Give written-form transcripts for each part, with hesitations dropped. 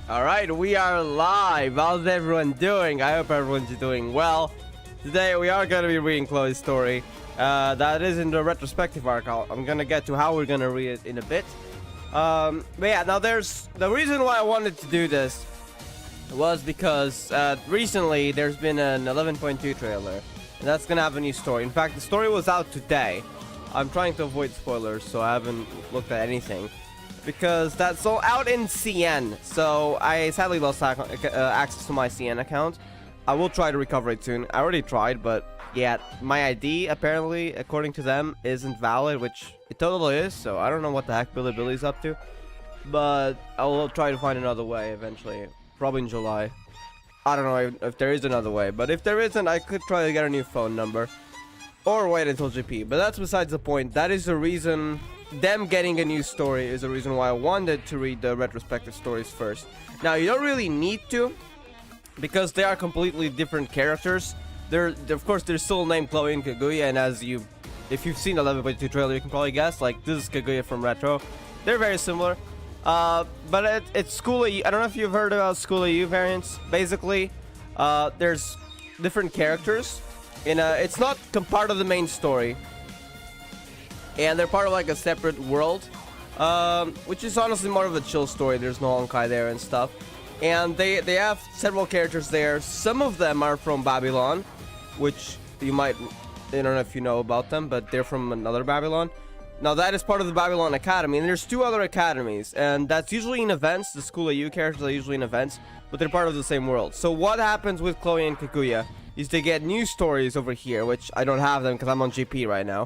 Alright, we are live. How's everyone doing? I hope everyone's doing well. Today we are going to be reading Chloe's story. That is in the retrospective arc. I'm going to get to how we're going to read it in a bit. But yeah, now there's the reason why I wanted to do this was because recently there's been an 11.2 trailer. And that's going to have a new story. In fact, the story was out today. I'm trying to avoid spoilers, so I haven't looked at anything. Because that's all out in CN, so I sadly lost access to my CN account. I will try to recover it soon. I already tried, but yeah, my ID apparently, according to them, isn't valid, which it totally is. So I don't know what the heck Billy Billy's up to, but I will try to find another way eventually, probably in July. I don't know if there is another way, but if there isn't, I could try to get a new phone number or wait until GP. But that's besides the point. That is the reason. Them getting a new story is the reason why I wanted to read the retrospective stories first. Now, you don't really need to, because they are completely different characters. Of course, they're still named Chloe and Kaguya, and if you've seen the 11.2 trailer, you can probably guess, like, this is Kaguya from Retro. They're very similar. But it's School of U. I don't know if you've heard about School of U variants. Basically, there's different characters. It's not part of the main story. And they're part of like a separate world, which is honestly more of a chill story. There's no Houkai there and stuff. And they have several characters there. Some of them are from Babylon, which I don't know if you know about them, but they're from another Babylon. Now that is part of the Babylon Academy, and there's two other academies, and that's usually in events. The School of U characters are usually in events, but they're part of the same world. So what happens with Chloe and Kaguya is they get new stories over here, which I don't have them because I'm on GP right now.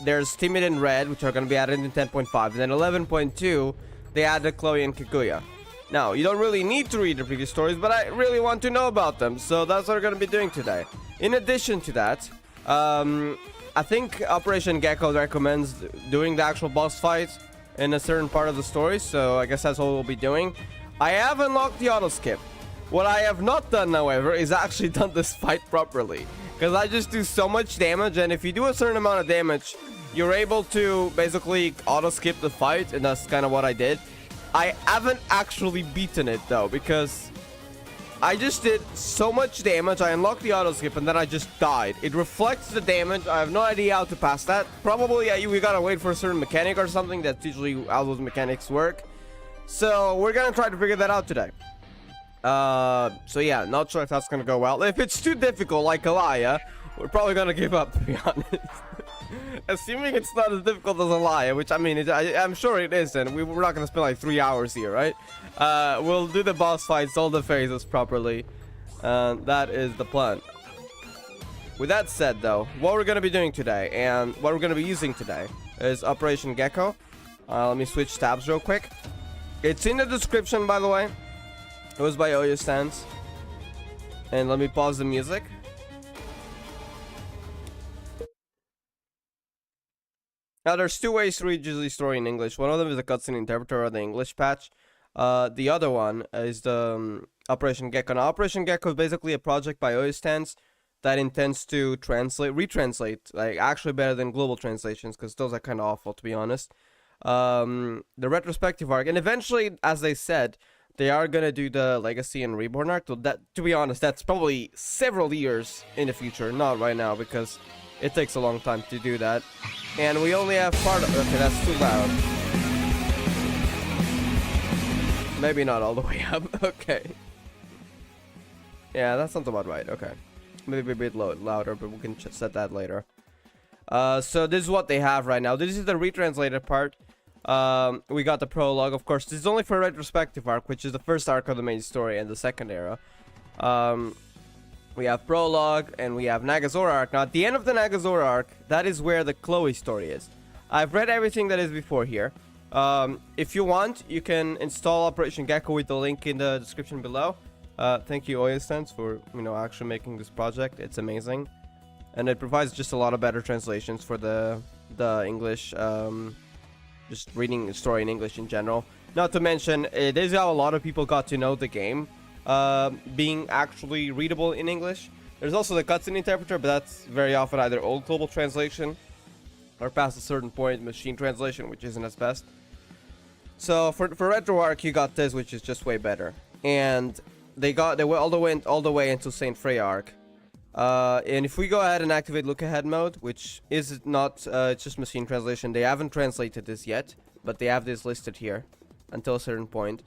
There's Timid and Red, which are going to be added in 10.5, and then 11.2 they added Chloe and Kaguya. Now, you don't really need to read the previous stories, but I really want to know about them, so that's what we're going to be doing today. In addition to that, I think Operation Gecko recommends doing the actual boss fight in a certain part of the story, so I guess that's what we'll be doing. I have unlocked the autoskip. What I have not done, however, is actually done this fight properly. Because I just do so much damage, and if you do a certain amount of damage, you're able to basically auto-skip the fight, and that's kind of what I did. I haven't actually beaten it, though, because I just did so much damage. I unlocked the auto-skip, and then I just died. It reflects the damage. I have no idea how to pass that. Probably, we gotta wait for a certain mechanic or something. That's usually how those mechanics work. So, we're gonna try to figure that out today. So yeah, not sure if that's gonna go well. If it's too difficult, like Alaya, we're probably gonna give up, to be honest. Assuming it's not as difficult as Alaya, which I mean, I'm sure it isn't. We're not gonna spend like 3 hours here, right? We'll do the boss fights, all the phases properly. That is the plan. With that said, though, what we're gonna be doing today, and what we're gonna be using today, is Operation Gecko. Let me switch tabs real quick. It's in the description, by the way. It was by Oyo Stance. And let me pause the music. Now, there's two ways to read usually story in English. One of them is the cutscene interpreter or the English patch. The other one is the Operation Gecko. Now, Operation Gecko is basically a project by Oyo Stance that intends to retranslate, like actually better than global translations, because those are kind of awful, to be honest. The retrospective arc, and eventually, as they said, they are gonna do the Legacy and Reborn arc. So that, to be honest, that's probably several years in the future, not right now, because it takes a long time to do that. And we only have part of... Okay, that's too loud. Maybe not all the way up. Okay. Yeah, that sounds about right. Okay. Maybe a bit louder, but we can set that later. So this is what they have right now. This is the retranslated part. We got the prologue, of course. This is only for retrospective arc, which is the first arc of the main story and the second era. We have prologue and we have Nagazora arc. Now, at the end of the Nagazora arc, that is where the Chloe story is. I've read everything that is before here. If you want, you can install Operation Gecko with the link in the description below. Thank you, Oyastance, for actually making this project. It's amazing, and it provides just a lot of better translations for the English. Just reading the story in English in general. Not to mention, it is how a lot of people got to know the game, being actually readable in English. There's also the cutscene interpreter, but that's very often either old global translation or past a certain point, machine translation, which isn't as best. So for Retro Arc, you got this, which is just way better. And they went all the way into Saint Freya Arc. And if we go ahead and activate look ahead mode, which is not, it's just machine translation. They haven't translated this yet, but they have this listed here until a certain point.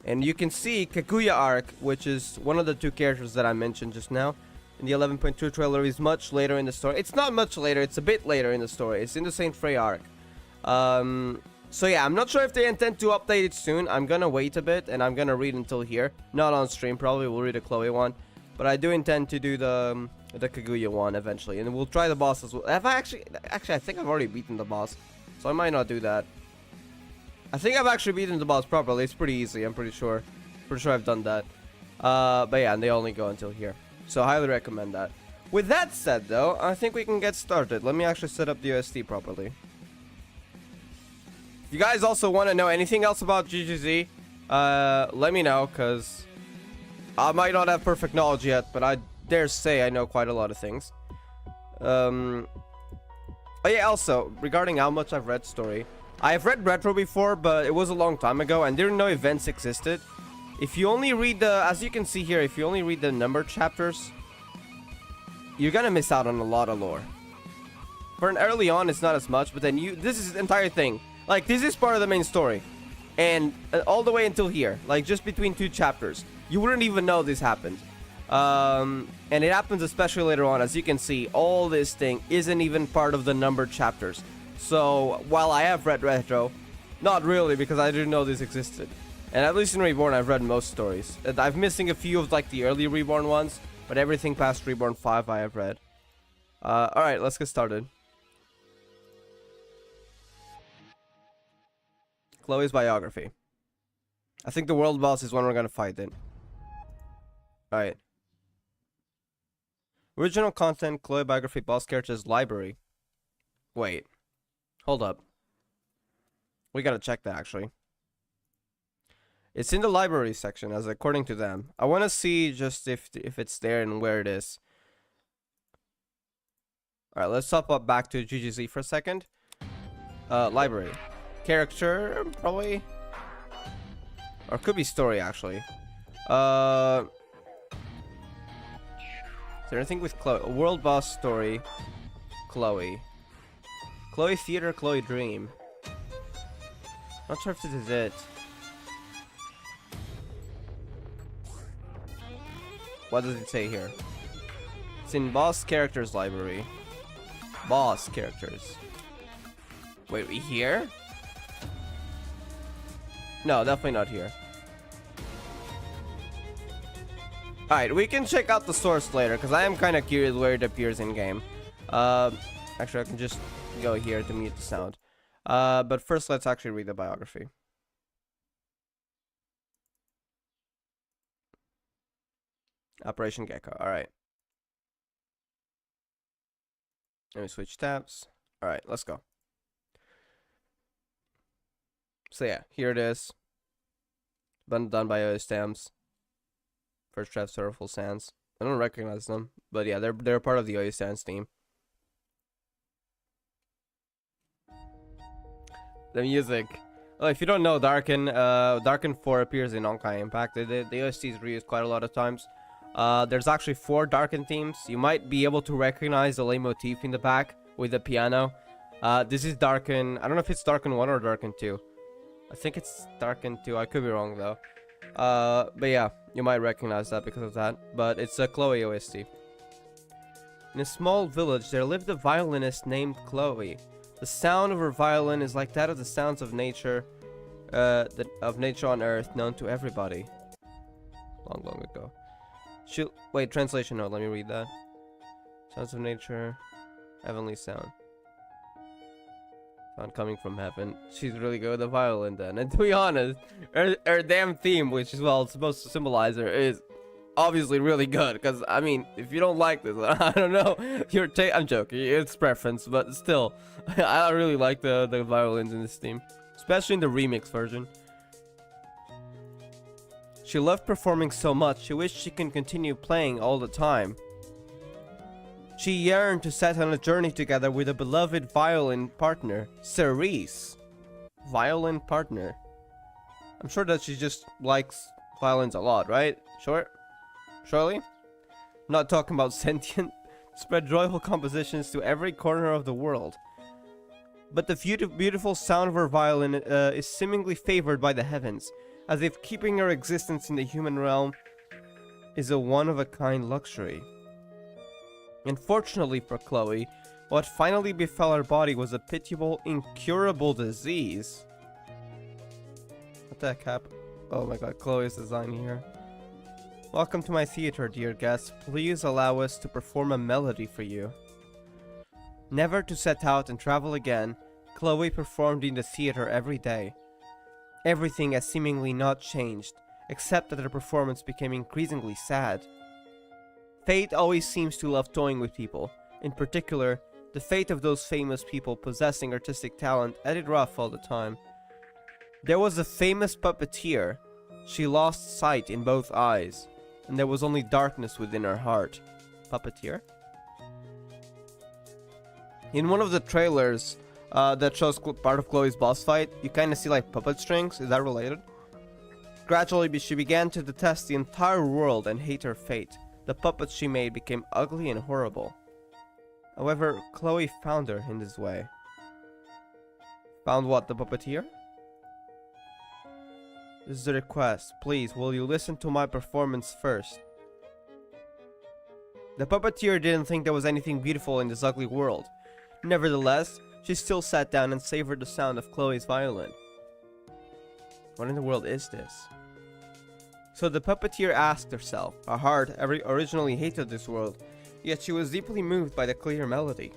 And you can see Kaguya Arc, which is one of the two characters that I mentioned just now. In the 11.2 trailer is much later in the story. It's not much later, it's a bit later in the story. It's in the Saint Freya Arc. So yeah, I'm not sure if they intend to update it soon. I'm gonna wait a bit and I'm gonna read until here. Not on stream, probably we'll read a Chloe one. But I do intend to do the Kaguya one eventually. And we'll try the boss as well. Have I actually, I think I've already beaten the boss. So I might not do that. I think I've actually beaten the boss properly. It's pretty easy, I'm pretty sure. Pretty sure I've done that. But yeah, and they only go until here. So I highly recommend that. With that said though, I think we can get started. Let me actually set up the OST properly. If you guys also want to know anything else about GGZ, let me know, because I might not have perfect knowledge yet, but I dare say I know quite a lot of things. Oh yeah, also, regarding how much I've read story, I've read Retro before, but it was a long time ago, and didn't know events existed. If you only read the, as you can see here, if you only read the numbered chapters, you're gonna miss out on a lot of lore. For an early on, it's not as much, but then this is the entire thing. Like, this is part of the main story. And all the way until here, like just between two chapters, you wouldn't even know this happened. And it happens especially later on. As you can see, all this thing isn't even part of the numbered chapters. So while I have read Retro, not really, because I didn't know this existed. And at least in Reborn, I've read most stories. I'm missing a few of like the early Reborn ones, but everything past Reborn 5 I have read. Alright, let's get started. Chloe's biography. I think the world boss is one we're gonna fight in. Alright. Original content, Chloe biography, boss characters, library. Wait. Hold up. We gotta check that actually. It's in the library section, as according to them. I wanna see just if it's there and where it is. Alright, let's hop up back to GGZ for a second. Library. Character, probably. Or could be story, actually. Is there anything with Chloe? World boss story. Chloe. Chloe theater, Chloe dream. Not sure if this is it. What does it say here? It's in boss characters library. Boss characters. Wait, we here? No, definitely not here. Alright, we can check out the source later, because I am kind of curious where it appears in game. Actually, I can just go here to mute the sound. But first, let's actually read the biography. Operation Gecko. Alright. Let me switch tabs. Alright, let's go. So yeah, here it is. Been done by OSTAMs. First draft Sorrowful Sands. I don't recognize them, but yeah, they're part of the OSTAMs team. The music. Oh, if you don't know, Darken 4 appears in Houkai Impact. The OST is reused quite a lot of times. There's actually 4 Darken themes. You might be able to recognize the leitmotif in the back with the piano. This is Darken. I don't know if it's Darken 1 or Darken 2. I think it's Darken 2. I could be wrong though. But yeah, you might recognize that because of that. But it's a Chloe OST. In a small village, there lived a violinist named Chloe. The sound of her violin is like that of the sounds of nature, of nature on Earth, known to everybody. Long ago. Wait, translation note. Let me read that. Sounds of nature, heavenly sound. Sound coming from heaven. She's really good with the violin then. And to be honest, her damn theme, which is well supposed to symbolize her, is obviously really good. Because I mean, if you don't like this, I don't know. I'm joking. It's preference, but still, I really like the violins in this theme, especially in the remix version. She loved performing so much, she wished she can continue playing all the time. She yearned to set on a journey together with a beloved violin partner, Cerise. Violin partner. I'm sure that she just likes violins a lot, right? Sure? Surely? I'm not talking about sentient. Spread joyful compositions to every corner of the world. But the beautiful sound of her violin is seemingly favored by the heavens, as if keeping her existence in the human realm is a one-of-a-kind luxury. Unfortunately for Chloe, what finally befell her body was a pitiable, incurable disease. What the heck happened? Oh my god, Chloe's design here. Welcome to my theater, dear guests. Please allow us to perform a melody for you. Never to set out and travel again, Chloe performed in the theater every day. Everything has seemingly not changed, except that her performance became increasingly sad. Fate always seems to love toying with people. In particular, the fate of those famous people possessing artistic talent had it rough all the time. There was a famous puppeteer. She lost sight in both eyes, and there was only darkness within her heart. Puppeteer? In one of the trailers that shows part of Chloe's boss fight, you kind of see like puppet strings. Is that related? Gradually, she began to detest the entire world and hate her fate. The puppets she made became ugly and horrible. However, Chloe found her in this way. Found what, the puppeteer? This is a request. Please, will you listen to my performance first? The puppeteer didn't think there was anything beautiful in this ugly world. Nevertheless, she still sat down and savored the sound of Chloe's violin. What in the world is this? So the puppeteer asked herself. Her heart originally hated this world, yet she was deeply moved by the clear melody.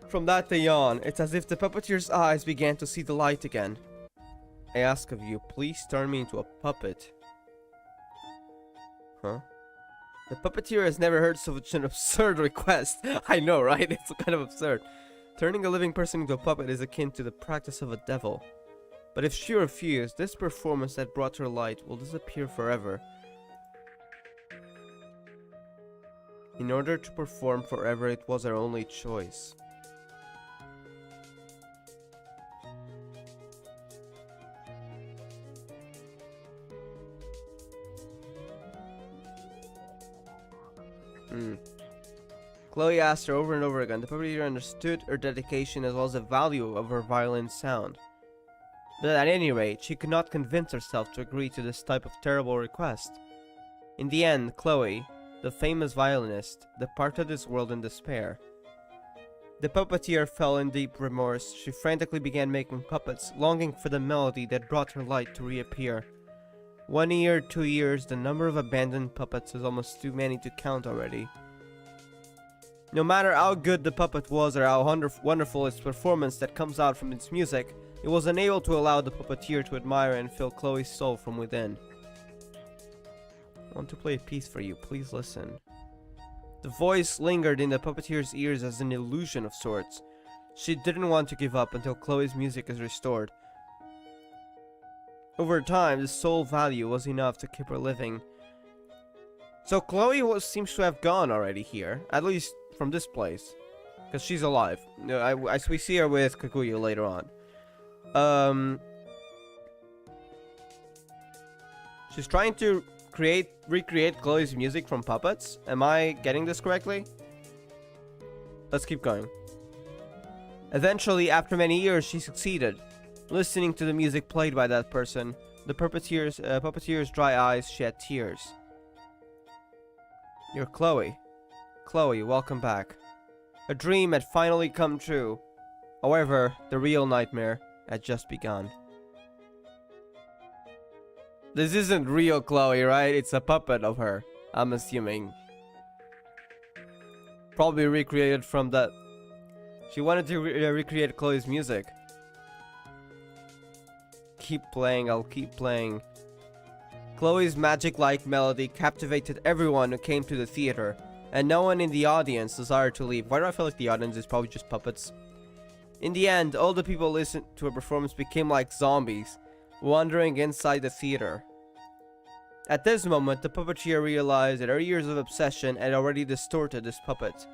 From that day on, it's as if the puppeteer's eyes began to see the light again. I ask of you, please turn me into a puppet. Huh? The puppeteer has never heard such an absurd request. I know, right? It's kind of absurd. Turning a living person into a puppet is akin to the practice of a devil. But if she refused, this performance that brought her light will disappear forever. In order to perform forever, it was her only choice. Chloe asked her over and over again. The puppeteer understood her dedication as well as the value of her violin sound. But at any rate, she could not convince herself to agree to this type of terrible request. In the end, Chloe, the famous violinist, departed this world in despair. The puppeteer fell in deep remorse. She frantically began making puppets, longing for the melody that brought her light to reappear. 1 year, 2 years, the number of abandoned puppets is almost too many to count already. No matter how good the puppet was or how wonderful its performance that comes out from its music, it was unable to allow the puppeteer to admire and fill Chloe's soul from within. I want to play a piece for you, please listen. The voice lingered in the puppeteer's ears as an illusion of sorts. She didn't want to give up until Chloe's music is restored. Over time, the soul value was enough to keep her living. So Chloe seems to have gone already here, at least from this place, because she's alive. We see her with Kaguya later on. She's trying to recreate Chloe's music from puppets. Am I getting this correctly? Let's keep going. Eventually, after many years, she succeeded. Listening to the music played by that person, the puppeteer's dry eyes shed tears. You're Chloe. Chloe, welcome back. A dream had finally come true. However, the real nightmare had just begun. This isn't real Chloe, right? It's a puppet of her, I'm assuming. Probably recreated from that. She wanted to recreate Chloe's music. Keep playing, I'll keep playing. Chloe's magic-like melody captivated everyone who came to the theater, and no one in the audience desired to leave. Why do I feel like the audience is probably just puppets? In the end, all the people listening to her performance became like zombies, wandering inside the theater. At this moment, the puppeteer realized that her years of obsession had already distorted this puppet.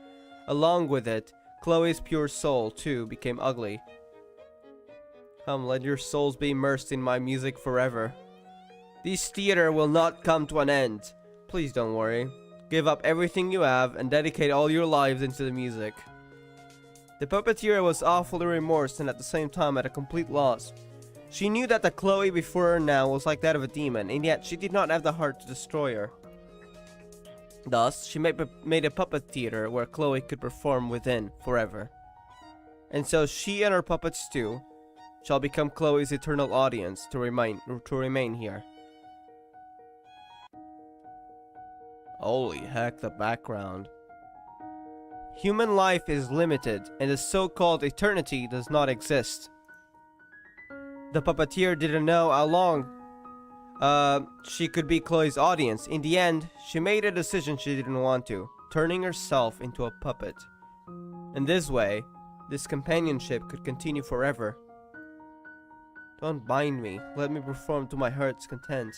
Along with it, Chloe's pure soul, too, became ugly. Come, let your souls be immersed in my music forever. This theater will not come to an end. Please don't worry. Give up everything you have and dedicate all your lives into the music. The puppeteer was awfully remorsed and at the same time at a complete loss. She knew that the Chloe before her now was like that of a demon, and yet she did not have the heart to destroy her. Thus, she made a puppet theater where Chloe could perform within forever. And so she and her puppets too shall become Chloe's eternal audience to remain here. Holy heck, the background. Human life is limited, and the so-called eternity does not exist. The puppeteer didn't know how long she could be Chloe's audience. In the end, she made a decision she didn't want to, turning herself into a puppet. In this way, this companionship could continue forever. Don't bind me, let me perform to my heart's content.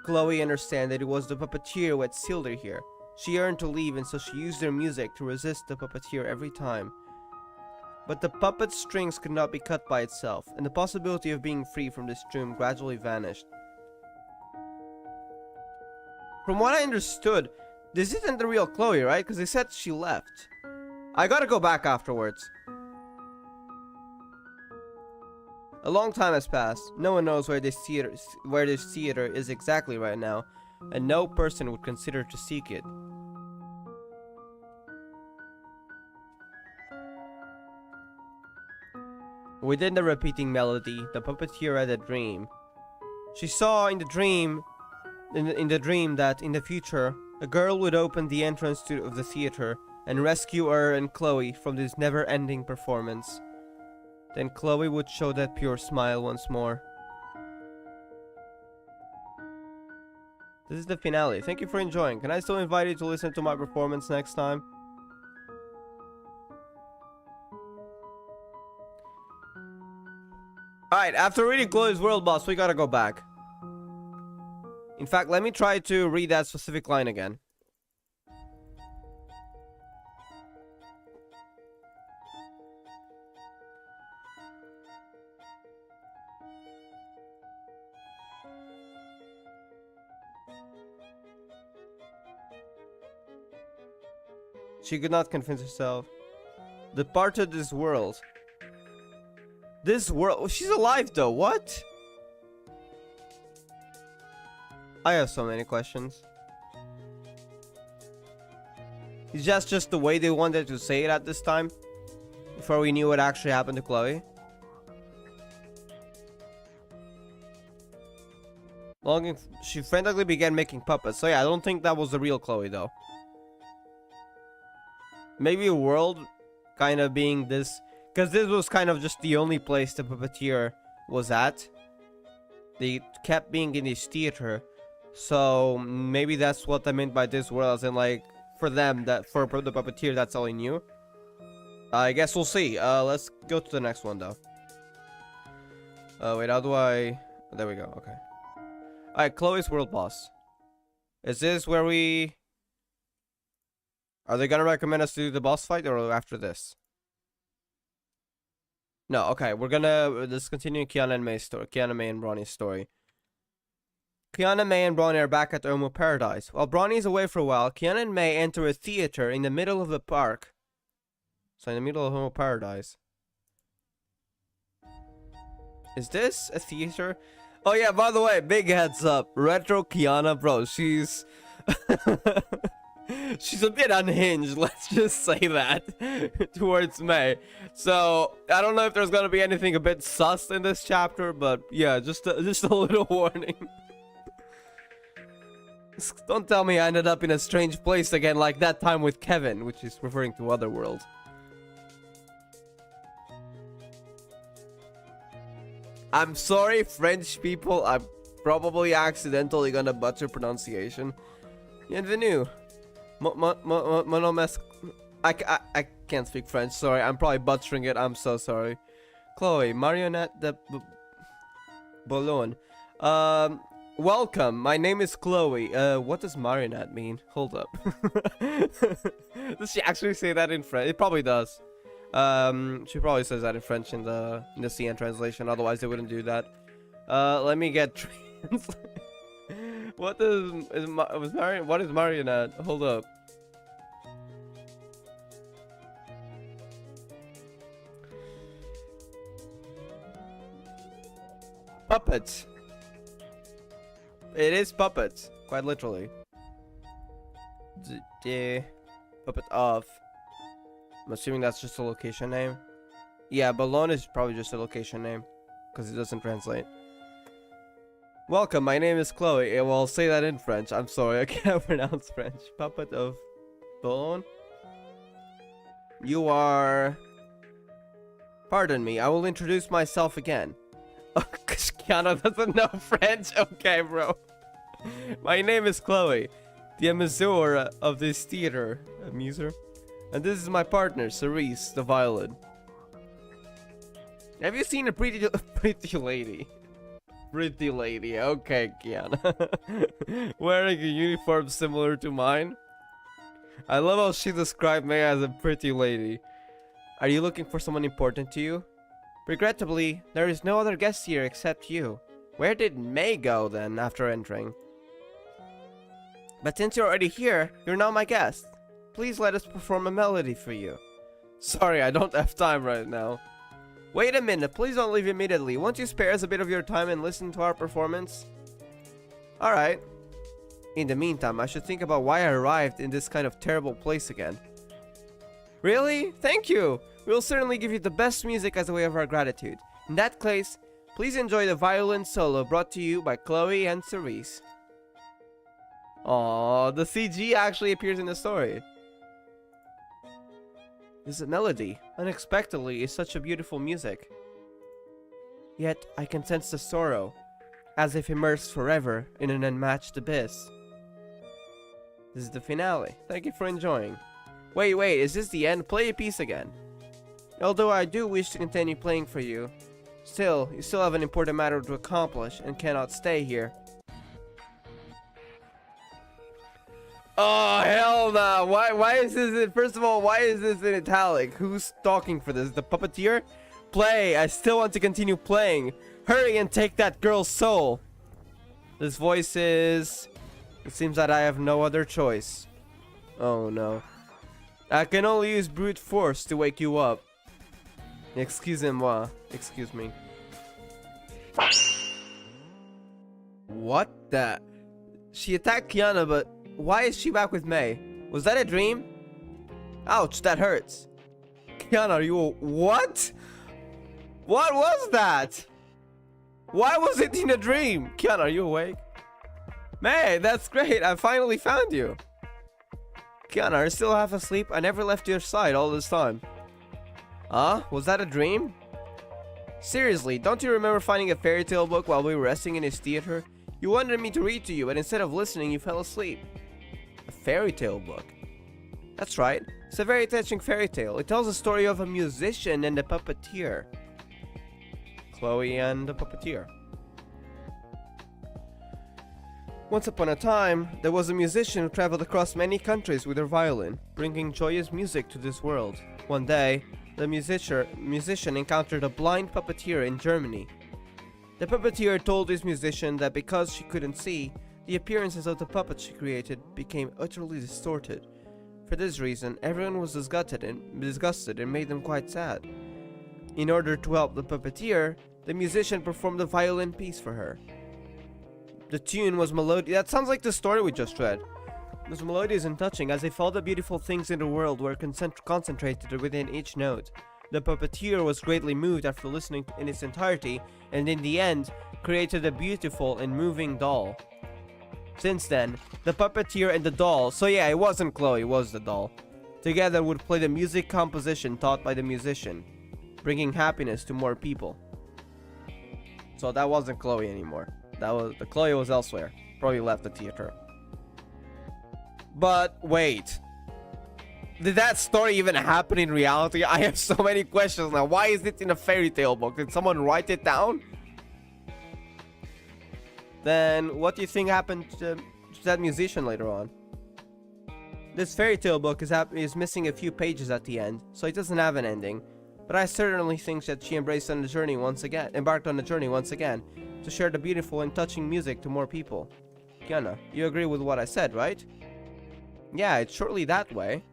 Chloe understood that it was the puppeteer who had sealed her here. She yearned to leave, and so she used her music to resist the puppeteer every time. But the puppet's strings could not be cut by itself, and the possibility of being free from this doom gradually vanished. From what I understood, this isn't the real Chloe, right? Because they said she left. I gotta go back afterwards. A long time has passed. No one knows where this theater is exactly right now, and no person would consider to seek it. Within the repeating melody, the puppeteer had a dream. She saw in the dream that in the future, a girl would open the entrance of the theater and rescue her and Chloe from this never-ending performance. Then Chloe would show that pure smile once more. This is the finale. Thank you for enjoying. Can I still invite you to listen to my performance next time? Alright, after reading Chloe's World Boss, we gotta go back. In fact, let me try to read that specific line again. She could not convince herself. Departed this world. This world? She's alive though, what? I have so many questions. Is that just the way they wanted to say it at this time? Before we knew what actually happened to Chloe? She frantically began making puppets. So yeah, I don't think that was the real Chloe though. Maybe a world kind of being this, because this was kind of just the only place the puppeteer was at. They kept being in this theater, so maybe that's what I meant by this world, as in like for them, that for the puppeteer that's all he knew. I guess we'll see. Let's go to the next one though. Wait, how do I? There we go. Okay. All right, Chloe's World Boss. Is this where we? Are they gonna recommend us to do the boss fight or after this? No, okay, we're gonna let's continue Kiana and May's story. Kiana, May, and Bronny's story. Kiana, May, and Bronny are back at Homu Paradise. While Bronny is away for a while, Kiana and May enter a theater in the middle of the park. So in the middle of Homu Paradise. Is this a theater? Oh yeah, by the way, big heads up. Retro Kiana, bro, she's she's a bit unhinged, let's just say that, towards May. So, I don't know if there's gonna be anything a bit sus in this chapter, but yeah, just a little warning. Don't tell me I ended up in a strange place again like that time with Kevin, which is referring to Otherworld. I'm sorry, French people, I'm probably accidentally gonna butcher pronunciation. Bienvenue. I can't speak French, sorry, I'm probably butchering it, I'm so sorry. Chloe, Marionette de Boulogne. Welcome, my name is Chloe. What does Marionette mean? Hold up. Does she actually say that in French? It probably does. She probably says that in French in the CN translation. Otherwise, they wouldn't do that. Let me get What is marionette? Hold up. Puppets. It is puppets, quite literally. Puppet of. I'm assuming that's just a location name. Yeah, Balloon is probably just a location name, because it doesn't translate. Welcome, my name is Chloe. Well, I'll say that in French. I'm sorry, I can't pronounce French. Puppet of Balloon. You are... Pardon me, I will introduce myself again. Oh, Kiana doesn't know French? Okay, bro. My name is Chloe, the amuser of this theater. Amuser? And this is my partner, Cerise, the violin. Have you seen a pretty lady? Pretty lady, okay, Kiana. Wearing a uniform similar to mine? I love how she described me as a pretty lady. Are you looking for someone important to you? Regrettably, there is no other guest here except you. Where did May go then, after entering? But since you're already here, you're now my guest. Please let us perform a melody for you. Sorry, I don't have time right now. Wait a minute, please don't leave immediately. Won't you spare us a bit of your time and listen to our performance? Alright. In the meantime, I should think about why I arrived in this kind of terrible place again. Really? Thank you! We will certainly give you the best music as a way of our gratitude. In that case, please enjoy the violin solo brought to you by Chloe and Cerise. Aww, the CG actually appears in the story. This melody, unexpectedly, is such a beautiful music. Yet, I can sense the sorrow, as if immersed forever in an unmatched abyss. This is the finale. Thank you for enjoying. Wait, is this the end? Play a piece again. Although I do wish to continue playing for you, you still have an important matter to accomplish and cannot stay here. Oh, hell no. Why is this first of all, why is this in italic? Who's talking for this? The puppeteer? Play. I still want to continue playing. Hurry and take that girl's soul. This voice is... It seems that I have no other choice. Oh no. I can only use brute force to wake you up. Excusez-moi. Excuse me. What the... She attacked Kiana, but why is she back with May? Was that a dream? Ouch, that hurts. Kiana, are you... What? What was that? Why was it in a dream? Kiana, are you awake? May, that's great. I finally found you. Kiana, are you still half asleep? I never left your side all this time. Huh? Was that a dream? Seriously, don't you remember finding a fairy tale book while we were resting in his theater? You wanted me to read to you, and instead of listening, you fell asleep. A fairy tale book? That's right. It's a very touching fairy tale. It tells the story of a musician and a puppeteer. Chloe and the puppeteer. Once upon a time, there was a musician who traveled across many countries with her violin, bringing joyous music to this world. One day, the musician encountered a blind puppeteer in Germany. The puppeteer told this musician that because she couldn't see, the appearances of the puppets she created became utterly distorted. For this reason, everyone was disgusted and made them quite sad. In order to help the puppeteer, the musician performed a violin piece for her. The tune was melodious. That sounds like the story we just read. It was melodious and touching, as if all the beautiful things in the world were concentrated within each note. The puppeteer was greatly moved after listening in its entirety, and in the end, created a beautiful and moving doll. Since then, the puppeteer and the doll, so yeah, it wasn't Chloe, it was the doll, together would play the music composition taught by the musician, bringing happiness to more people. So that wasn't Chloe anymore. The Chloe was elsewhere. Probably left the theater. But wait. Did that story even happen in reality? I have so many questions now. Why is it in a fairy tale book? Did someone write it down? Then what do you think happened to that musician later on? This fairy tale book is missing a few pages at the end, so it doesn't have an ending. But I certainly think that she embraced on the journey once again, embarked on the journey once again, to share the beautiful and touching music to more people. Kiana, you agree with what I said, right? Yeah, it's surely that way.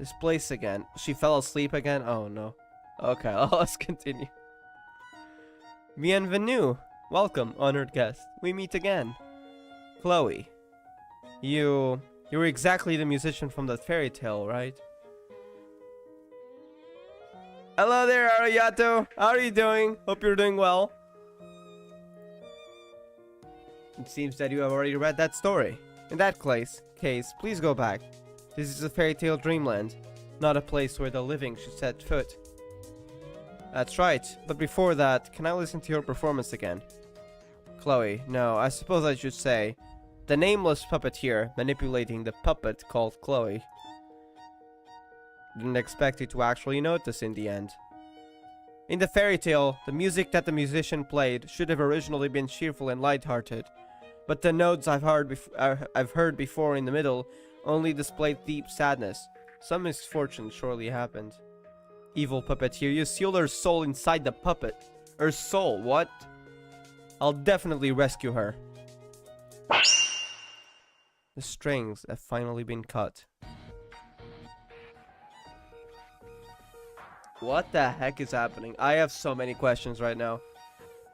This place again. She fell asleep again? Oh no. Okay, let's continue. Bienvenue. Welcome, honored guest. We meet again. Chloe. You were exactly the musician from that fairy tale, right? Hello there, Arigato. How are you doing? Hope you're doing well. It seems that you have already read that story. In that case, please go back. This is a fairy tale dreamland, not a place where the living should set foot. That's right, but before that, can I listen to your performance again? Chloe, no, I suppose I should say, the nameless puppeteer manipulating the puppet called Chloe. Didn't expect you to actually notice in the end. In the fairy tale, the music that the musician played should have originally been cheerful and light-hearted, but the notes I've heard before in the middle only displayed deep sadness. Some misfortune surely happened. Evil puppeteer, you sealed her soul inside the puppet. Her soul, what? I'll definitely rescue her. The strings have finally been cut. What the heck is happening? I have so many questions right now.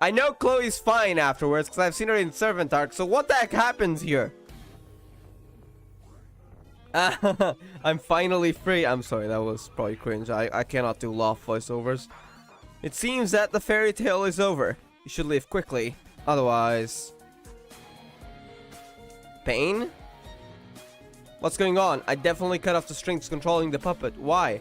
I know Chloe's fine afterwards because I've seen her in Servant Arc, so what the heck happens here? I'm finally free. I'm sorry, that was probably cringe. I cannot do laugh voiceovers. It seems that the fairy tale is over. You should leave quickly. Otherwise... Pain? What's going on? I definitely cut off the strings controlling the puppet. Why?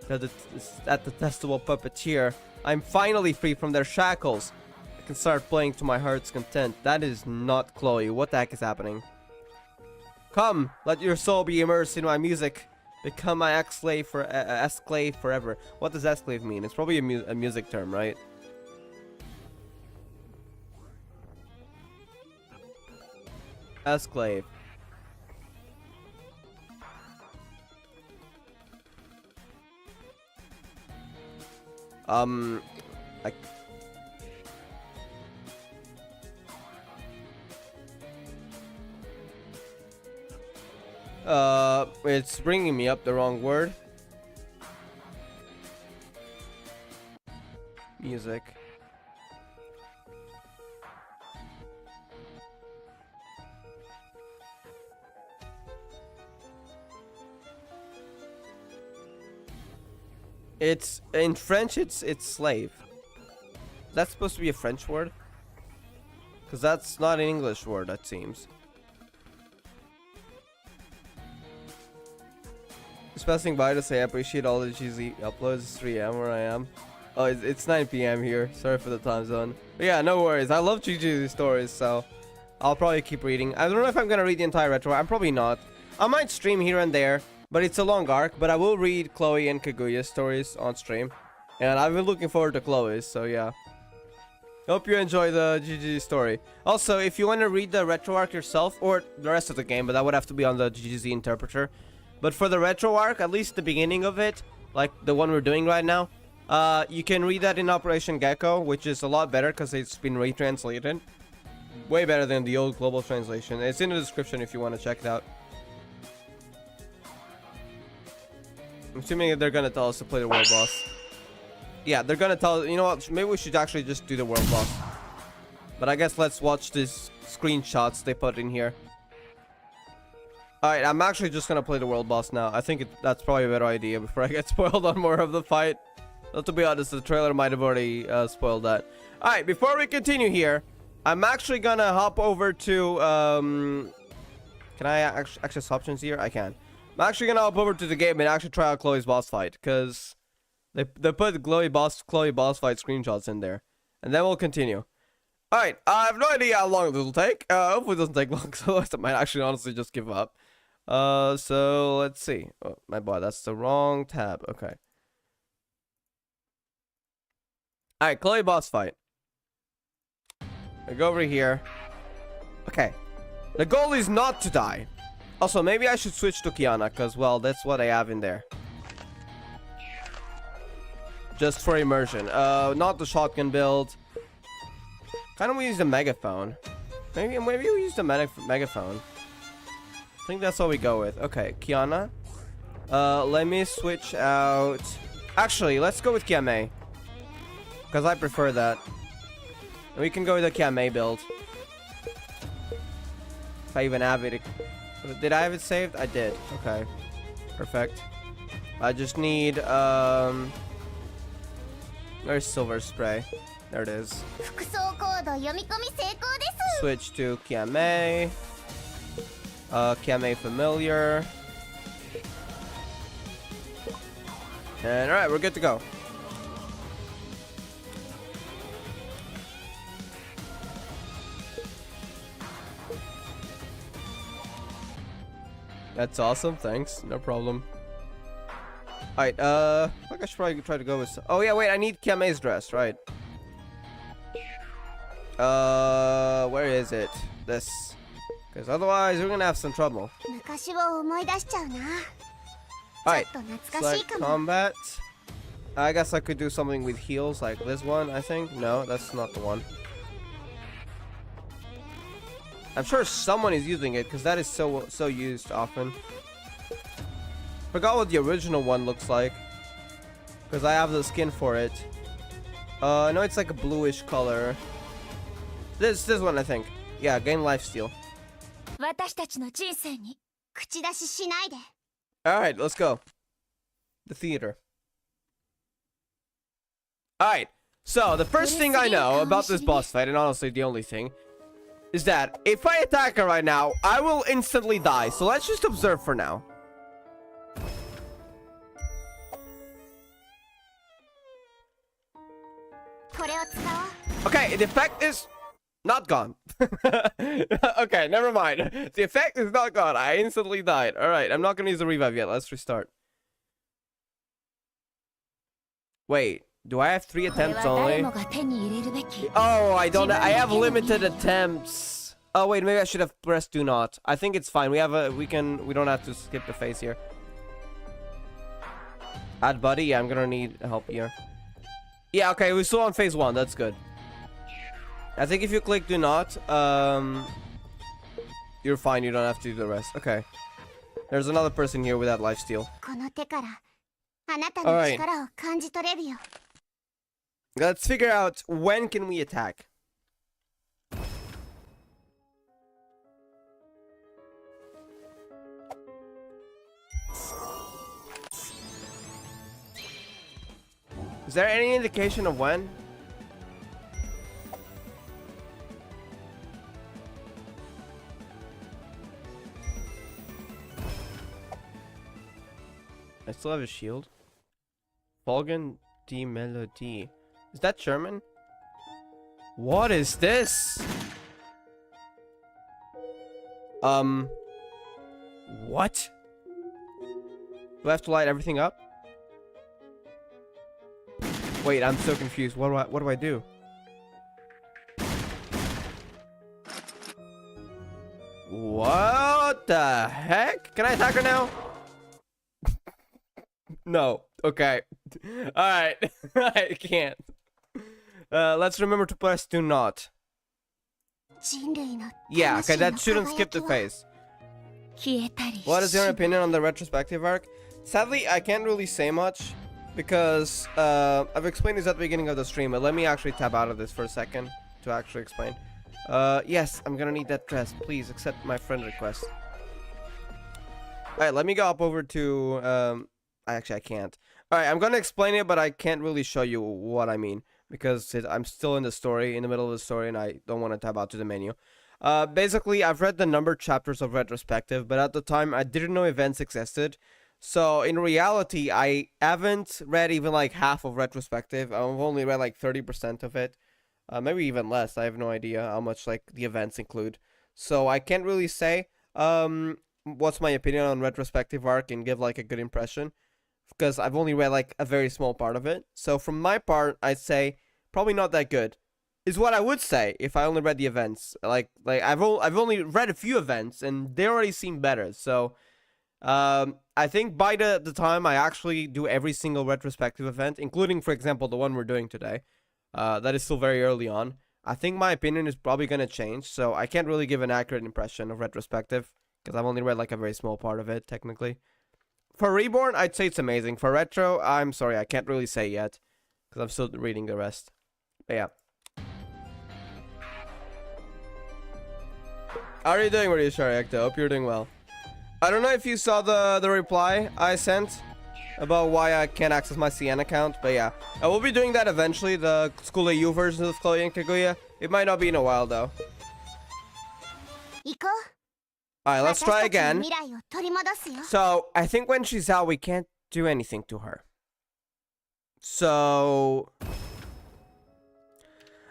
That detestable puppeteer. I'm finally free from their shackles. I can start playing to my heart's content. That is not Chloe. What the heck is happening? Come, let your soul be immersed in my music. Become my esclave forever. What does esclave mean? It's probably a music term, right? Esclave. It's bringing me up the wrong word. Music. It's in French. It's slave. That's supposed to be a French word, because that's not an English word. That seems. Just passing by to say I appreciate all the GZ uploads. It's 3 AM where I am. Oh, it's 9 PM here. Sorry for the time zone. But yeah, no worries. I love GG stories, so I'll probably keep reading. I don't know if I'm gonna read the entire retro. I'm probably not. I might stream here and there, but it's a long arc. But I will read Chloe and Kaguya stories on stream, and I've been looking forward to Chloe's. So yeah. Hope you enjoy the GG story. Also, if you want to read the retro arc yourself, or the rest of the game, but that would have to be on the GGZ interpreter. But for the retro arc, at least the beginning of it, like the one we're doing right now, you can read that in Operation Gecko, which is a lot better because it's been retranslated. Way better than the old global translation. It's in the description if you want to check it out. I'm assuming that they're going to tell us to play the world boss. Yeah, they're going to tell... You know what? Maybe we should actually just do the world boss. But I guess let's watch these screenshots they put in here. Alright, I'm actually just gonna play the world boss now. I think that's probably a better idea before I get spoiled on more of the fight. Well, to be honest, the trailer might have already spoiled that. Alright, before we continue here, I'm actually gonna hop over to... Can I access options here? I can. I'm actually gonna hop over to the game and actually try out Chloe's boss fight. Because they put Chloe boss fight screenshots in there. And then we'll continue. Alright, I have no idea how long this will take. Hopefully it doesn't take long, so I might actually honestly just give up. So let's see. Oh, my boy, that's the wrong tab. Okay. Alright, Chloe boss fight. I go over here. Okay. The goal is not to die. Also, maybe I should switch to Kiana, because, well, that's what I have in there. Just for immersion. Not the shotgun build. Kind of we use the megaphone. Maybe we use the megaphone. I think that's what we go with. Okay, Kiana. Let me switch out. Actually, let's go with Kiame, because I prefer that. And we can go with the Kiame build. If I even have it. Did I have it saved? I did. Okay. Perfect. I just need where's Silver Spray? There it is. Switch to Kiame. Kiame familiar. And alright, we're good to go. That's awesome, thanks. No problem. Alright, I think I should probably try to go with... Oh yeah, wait, I need Kiame's dress, right? Where is it? This. Because otherwise, we're gonna have some trouble. Alright, select combat. I guess I could do something with heals, like this one, I think. No, that's not the one. I'm sure someone is using it, because that is so used often. Forgot what the original one looks like, because I have the skin for it. No, it's like a bluish color. This one, I think. Yeah, gain lifesteal. Alright, let's go. The theater. Alright, so the first thing I know about this boss fight, and honestly the only thing, is that if I attack her right now, I will instantly die. So let's just observe for now. Okay, the effect is not gone. Okay, never mind. The effect is not gone. I instantly died. Alright, I'm not gonna use the revive yet. Let's restart. Wait, do I have 3 attempts only? Oh, I don't. I have limited attempts. Oh wait, maybe I should have pressed do not. I think it's fine. We don't have to skip the phase here. Add buddy. Yeah, I'm gonna need help here. Yeah, okay, we're still on phase 1. That's good. I think if you click do not, you're fine. You don't have to do the rest. Okay. There's another person here with that lifesteal. Alright. Let's figure out when can we attack. Is there any indication of when? I still have a shield. Folgen die Melodie. Is that German? What is this? What? Do I have to light everything up? Wait, I'm so confused. What do I do? What the heck? Can I attack her now? No. Okay. Alright. I can't. Let's remember to press do not. Yeah, okay, that shouldn't skip the phase. What is your opinion on the retrospective arc? Sadly, I can't really say much, because I've explained this at the beginning of the stream, but let me actually tab out of this for a second to actually explain. Yes, I'm gonna need that dress. Please accept my friend request. Alright, let me go up over to... Actually, I can't. Alright, I'm gonna explain it, but I can't really show you what I mean, because I'm still in the story, in the middle of the story, and I don't want to tab out to the menu. Basically, I've read the numbered chapters of Retrospective, but at the time, I didn't know events existed. So, in reality, I haven't read even like half of Retrospective. I've only read like 30% of it. Maybe even less. I have no idea how much like the events include. So, I can't really say what's my opinion on Retrospective arc and give like a good impression, because I've only read like a very small part of it. So from my part, I'd say probably not that good. is what I would say if I only read the events. Like I've only read a few events and they already seem better. So I think by the time I actually do every single retrospective event, including, for example, the one we're doing today, that is still very early on, I think my opinion is probably going to change. So I can't really give an accurate impression of retrospective because I've only read like a very small part of it, technically. For Reborn, I'd say it's amazing. For Retro, I'm sorry, I can't really say yet because I'm still reading the rest. But yeah. How are you doing, Maria Shariak? I hope you're doing well. I don't know if you saw the reply I sent about why I can't access my CN account, but yeah. I will be doing that eventually, the School AU version of Chloe and Kaguya. It might not be in a while, though. Alright, let's try again. So, I think when she's out, we can't do anything to her. So...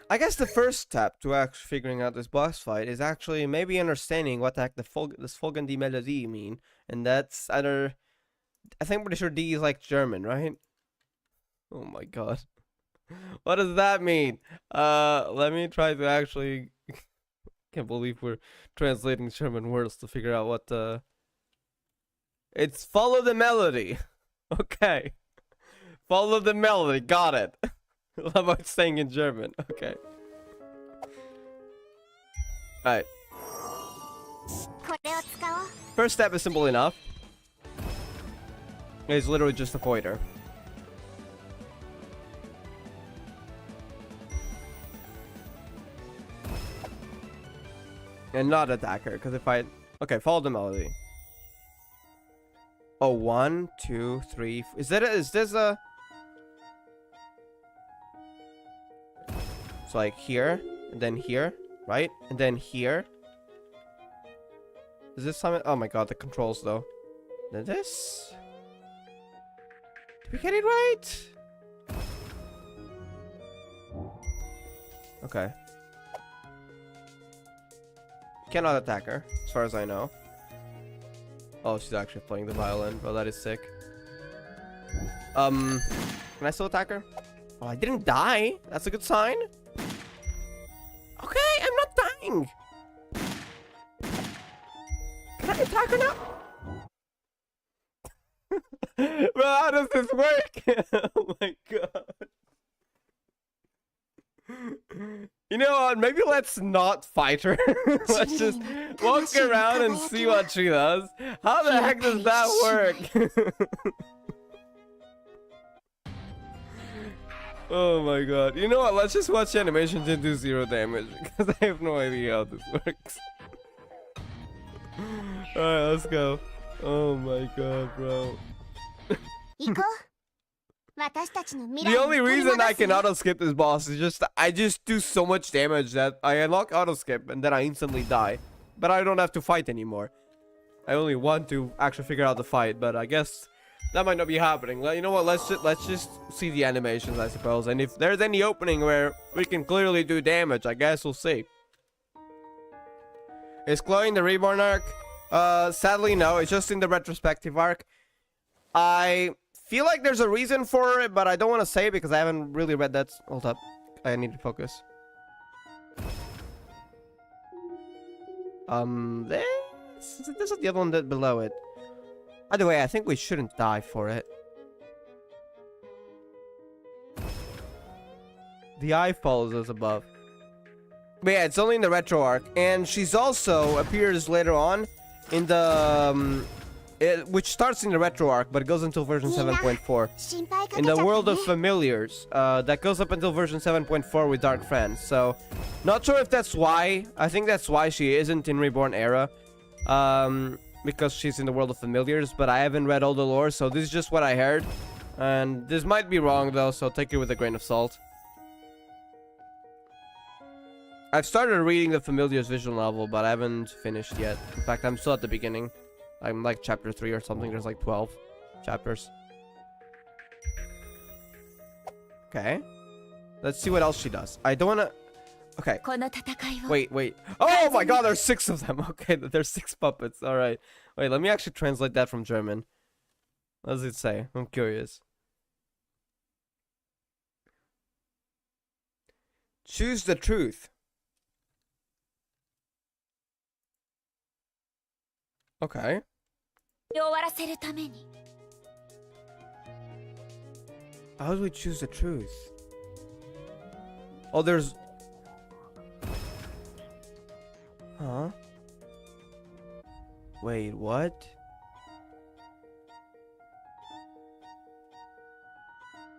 I guess the first step to actually figuring out this boss fight is actually maybe understanding what the heck this Folgen die Melodie mean. And that's either... I think I'm pretty sure D is like German, right? Oh my god. What does that mean? Let me try to actually... Can't believe we're translating German words to figure out what the... It's follow the melody. Okay. Follow the melody. Got it. How about saying in German? Okay. Alright. First step is simple enough. It's literally just avoid her. And not attack her, because if I... Okay, follow the melody. Oh, 1, 2, 3... Is this a... So like here, and then here, right? And then here. Is this something? Oh my god, the controls though. Then this. Did we get it right? Okay. Cannot attack her, as far as I know. Oh, she's actually playing the violin. Well, that is sick. Can I still attack her? Oh, I didn't die. That's a good sign. Okay, I'm not dying. Can I attack her now? Well, how does this work? Oh my god. You know what? Maybe let's not fight her. Let's just walk around and see what she does. How the heck does that work? Oh my god. You know what? Let's just watch the animations and do 0 damage. Because I have no idea how this works. Alright, let's go. Oh my god, bro. The only reason I can auto-skip this boss is just... I just do so much damage that I unlock auto-skip and then I instantly die. But I don't have to fight anymore. I only want to actually figure out the fight, but I guess... That might not be happening. You know what? Let's just see the animations, I suppose. And if there's any opening where we can clearly do damage, I guess we'll see. Is Chloe in the Reborn arc? Sadly, no. It's just in the retrospective arc. I feel like there's a reason for it, but I don't want to say it because I haven't really read that. Hold up. I need to focus. This is the other one that below it. By the way, I think we shouldn't die for it. The eye follows us above. But yeah, it's only in the retro arc. And she's also appears later on in the... which starts in the retro arc, but it goes until version 7.4. In the world of familiars. That goes up until version 7.4 with Dark Friends. So, not sure if that's why. I think that's why she isn't in Reborn era. Because she's in the world of familiars, but I haven't read all the lore, so this is just what I heard. And this might be wrong though, so take it with a grain of salt. I've started reading the familiars visual novel, but I haven't finished yet. In fact, I'm still at the beginning. I'm like chapter 3 or something. There's like 12 chapters. Okay. Let's see what else she does. I don't wanna... Okay. Wait. Oh my god, there's 6 of them. Okay, there's 6 puppets. Alright. Wait, let me actually translate that from German. What does it say? I'm curious. Choose the truth. Okay. How do we choose the truth? Oh, there's... Huh? Wait, what?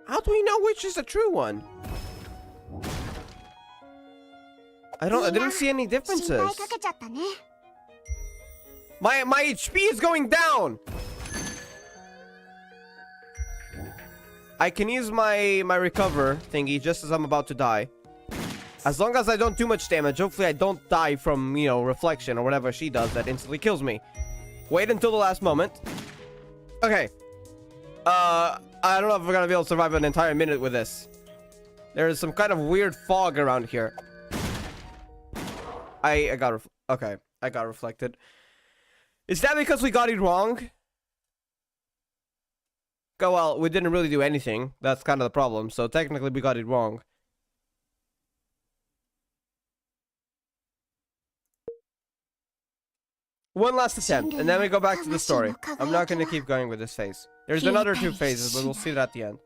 How do we know which is the true one? I didn't see any differences. My HP is going down. I can use my recover thingy just as I'm about to die. As long as I don't do much damage, hopefully I don't die from, you know, reflection or whatever she does that instantly kills me. Wait until the last moment. Okay. I don't know if we're gonna be able to survive an entire minute with this. There is some kind of weird fog around here. I got reflected. Is that because we got it wrong? Oh, well, we didn't really do anything. That's kind of the problem. So technically we got it wrong. One last attempt, and then we go back to the story. I'm not going to keep going with this phase. There's another 2 phases, but we'll see that at the end.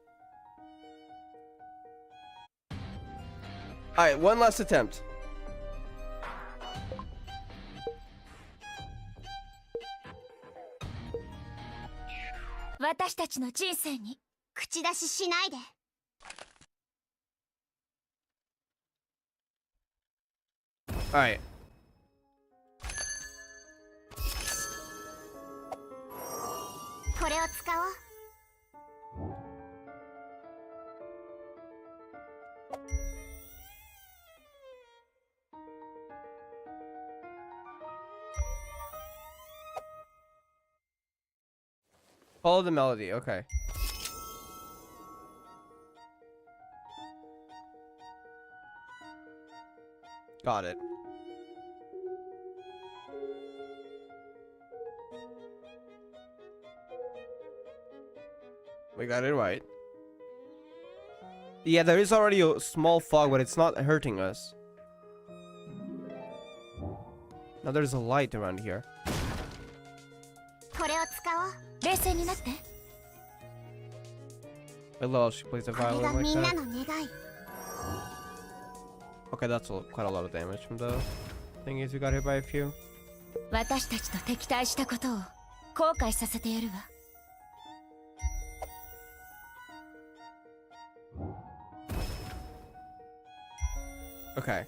Alright, one last attempt. Alright. Follow the melody, okay. Got it. We got it right. Yeah, there is already a small fog, but it's not hurting us. Now there's a light around here. I love how she plays the violin like that. Okay, that's quite a lot of damage from the thing is we got hit by a few. Okay.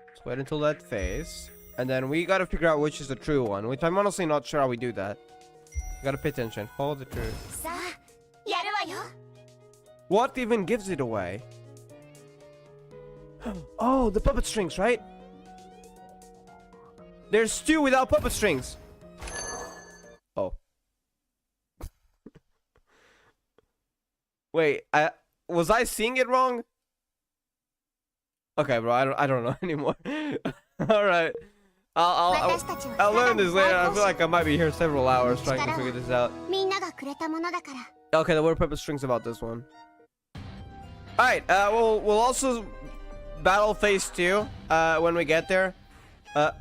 Let's wait until that phase. And then we gotta figure out which is the true one, which I'm honestly not sure how we do that. You gotta pay attention. Follow the truth. What even gives it away? Oh, the puppet strings, right? There's 2 without puppet strings. Oh. Wait, was I seeing it wrong? Okay, bro, I don't know anymore. All right, I'll learn this later. I feel like I might be here several hours trying to figure this out. Okay, there were puppet strings about this one. All right, we'll also battle phase 2 when we get there.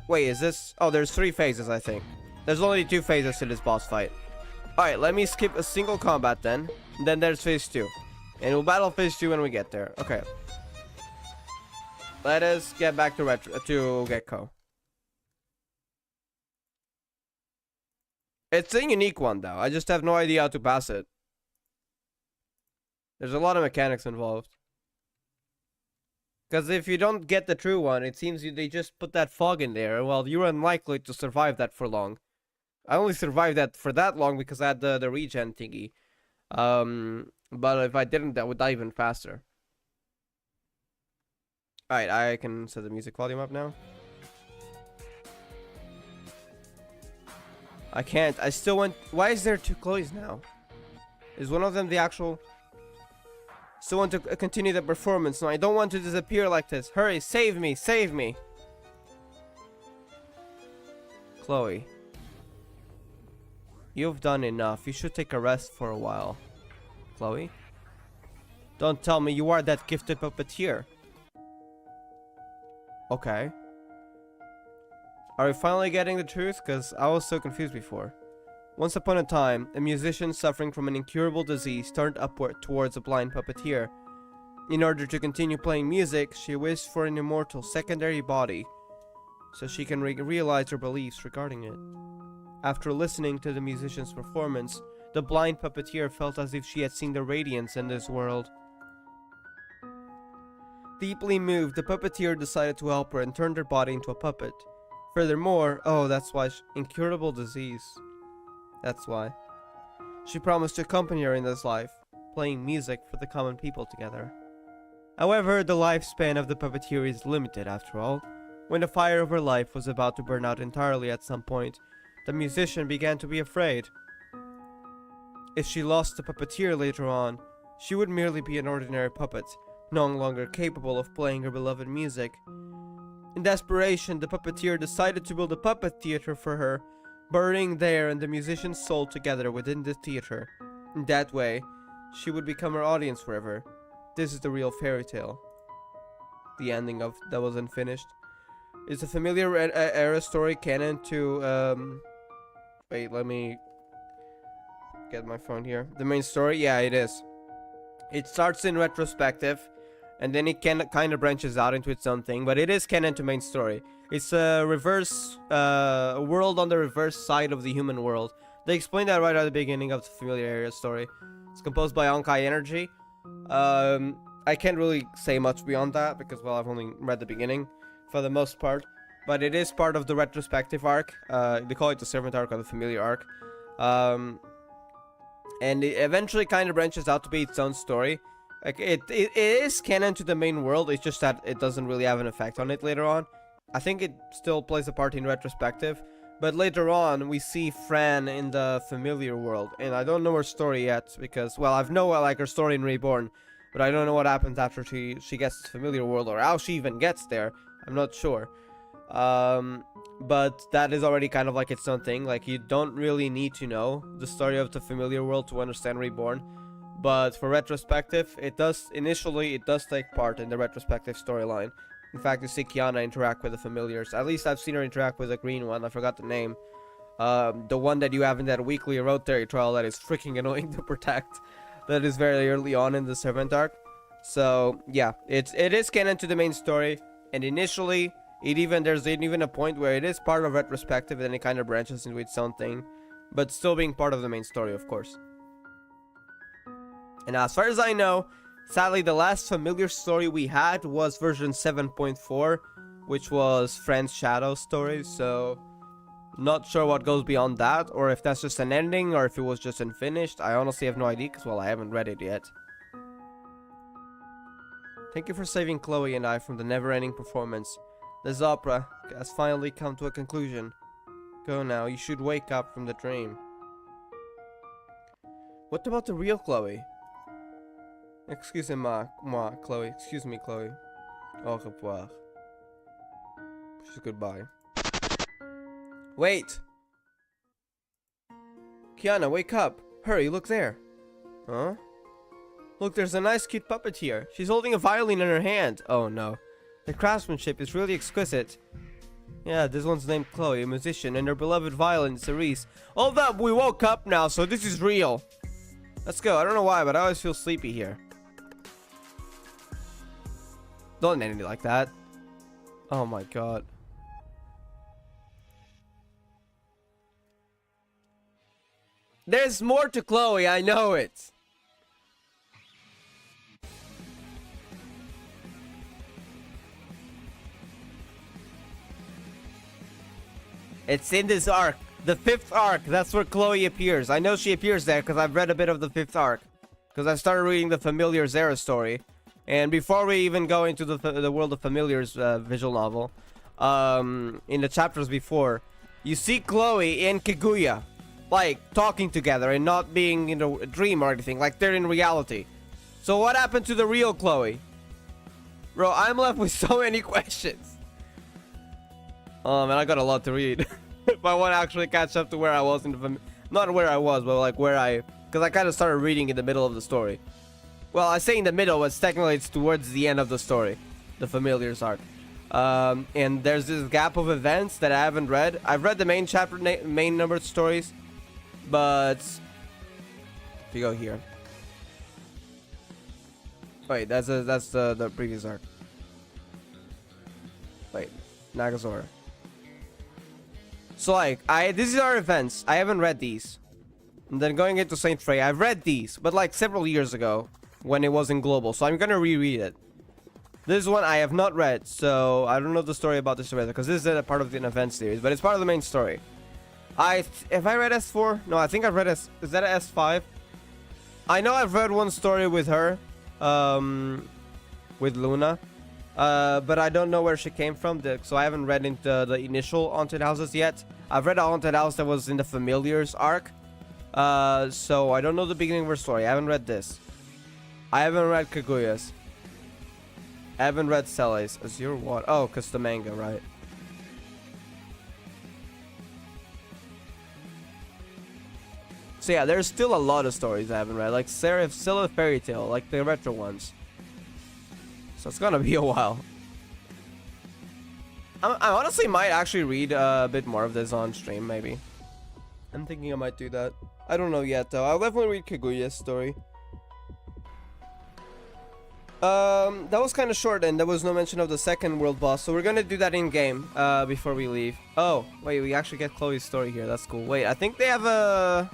Wait, is this? Oh, there's 3 phases, I think. There's only 2 phases to this boss fight. All right, let me skip a single combat then. Then there's phase 2, and we'll battle phase 2 when we get there. Okay. Let us get back to Gecko. It's a unique one though. I just have no idea how to pass it. There's a lot of mechanics involved. Because if you don't get the true one, it seems they just put that fog in there. Well, you're unlikely to survive that for long. I only survived that for that long because I had the regen thingy. But if I didn't, that would die even faster. Alright, I can set the music volume up now. I can't. I still want... Why is there 2 Chloes now? Is one of them the actual... Still want to continue the performance. No, I don't want to disappear like this. Hurry, save me, save me. Chloe. You've done enough. You should take a rest for a while. Chloe? Don't tell me you are that gifted puppeteer. Okay. Are we finally getting the truth? Because I was so confused before. Once upon a time, a musician suffering from an incurable disease turned upward towards a blind puppeteer. In order to continue playing music, she wished for an immortal secondary body, so she can realize her beliefs regarding it. After listening to the musician's performance, the blind puppeteer felt as if she had seen the radiance in this world. Deeply moved, the puppeteer decided to help her and turned her body into a puppet. Furthermore, that's why incurable disease. That's why. She promised to accompany her in this life, playing music for the common people together. However, the lifespan of the puppeteer is limited after all. When the fire of her life was about to burn out entirely at some point, the musician began to be afraid. If she lost the puppeteer later on, she would merely be an ordinary puppet, no longer capable of playing her beloved music. In desperation, the puppeteer decided to build a puppet theater for her, burying there and the musician's soul together within the theater. In that way, she would become her audience forever. This is the real fairy tale. The ending of that wasn't finished. Is the familiar era story canon to wait, let me get my phone here. The main story? Yeah, it is. It starts in retrospective, and then it kind of branches out into its own thing, but it is canon to main story. It's a reverse world on the reverse side of the human world. They explain that right at the beginning of the familiar area story. It's composed by Houkai Energy. I can't really say much beyond that because, well, I've only read the beginning for the most part, but it is part of the retrospective arc. They call it the servant arc or the familiar arc. And it eventually kind of branches out to be its own story. Like it is canon to the main world. It's just that it doesn't really have an effect on it later on. I think it still plays a part in retrospective, but later on we see Fran in the familiar world, and I don't know her story yet because, well, I've know like her story in Reborn, but I don't know what happens after she gets to the familiar world or how she even gets there. I'm not sure. But that is already kind of like its own thing. Like, you don't really need to know the story of the familiar world to understand Reborn. But for retrospective, it does take part in the retrospective storyline. In fact, you see Kiana interact with the familiars. At least I've seen her interact with the green one. I forgot the name. The one that you have in that weekly rotary trial that is freaking annoying to protect. That is very early on in the servant arc. So yeah, it is canon to the main story. And initially, there's even a point where it is part of retrospective, and then it kind of branches into its own thing, but still being part of the main story, of course. And as far as I know, sadly, the last familiar story we had was version 7.4, which was Friend's Shadow story. So not sure what goes beyond that, or if that's just an ending, or if it was just unfinished. I honestly have no idea, because, well, I haven't read it yet. Thank you for saving Chloe and I from the never-ending performance. This opera has finally come to a conclusion. Go now, you should wake up from the dream. What about the real Chloe? Excuse me, Chloe. Excuse me, Chloe. Au revoir. Goodbye. Wait! Kiana, wake up! Hurry, look there! Huh? Look, there's a nice cute puppet here. She's holding a violin in her hand. Oh no. The craftsmanship is really exquisite. Yeah, this one's named Chloe, a musician, and her beloved violin, Cerise. Hold up, we woke up now, so this is real. Let's go. I don't know why, but I always feel sleepy here. Don't end me like that. Oh my god. There's more to Chloe, I know it. It's in this arc. The 5th arc. That's where Chloe appears. I know she appears there because I've read a bit of the 5th arc. Because I started reading the Familiar Zera story. And before we even go into the World of Familiars visual novel, in the chapters before, you see Chloe and Kaguya, like, talking together and not being in a dream or anything. Like, they're in reality. So what happened to the real Chloe? Bro, I'm left with so many questions. Oh man, I got a lot to read. If I want to actually catch up to where I was in the Not where I was, but like where because I kind of started reading in the middle of the story. Well, I say in the middle, but technically it's towards the end of the story, the Familiars arc. And there's this gap of events that I haven't read. I've read the main chapter, main numbered stories, but if you go here, wait, that's the previous arc. Wait, Nagazora. So like, these are events. I haven't read these. And then going into Saint Frey, I've read these, but like several years ago when it was in Global. So I'm gonna reread it. This one I have not read, so I don't know the story about this because this is a part of the event series, but it's part of the main story. Have I read S4? No, I think I've read is that a S5? I know I've read one story with her, with Luna, but I don't know where she came from, so I haven't read into the initial Haunted Houses yet. I've read a Haunted House that was in the Familiars arc, so I don't know the beginning of her story. I haven't read this. I haven't read Kaguya's. I haven't read Cele's. Azure what? Oh, because the manga, right? So yeah, there's still a lot of stories I haven't read, like still a Fairy Tale, like the retro ones. So it's gonna be a while. I honestly might actually read a bit more of this on stream, maybe. I'm thinking I might do that. I don't know yet, though. I'll definitely read Kaguya's story. That was kind of short, and there was no mention of the second world boss, so we're gonna do that in game before we leave. Oh, wait, we actually get Chloe's story here. That's cool. Wait, I think they have a.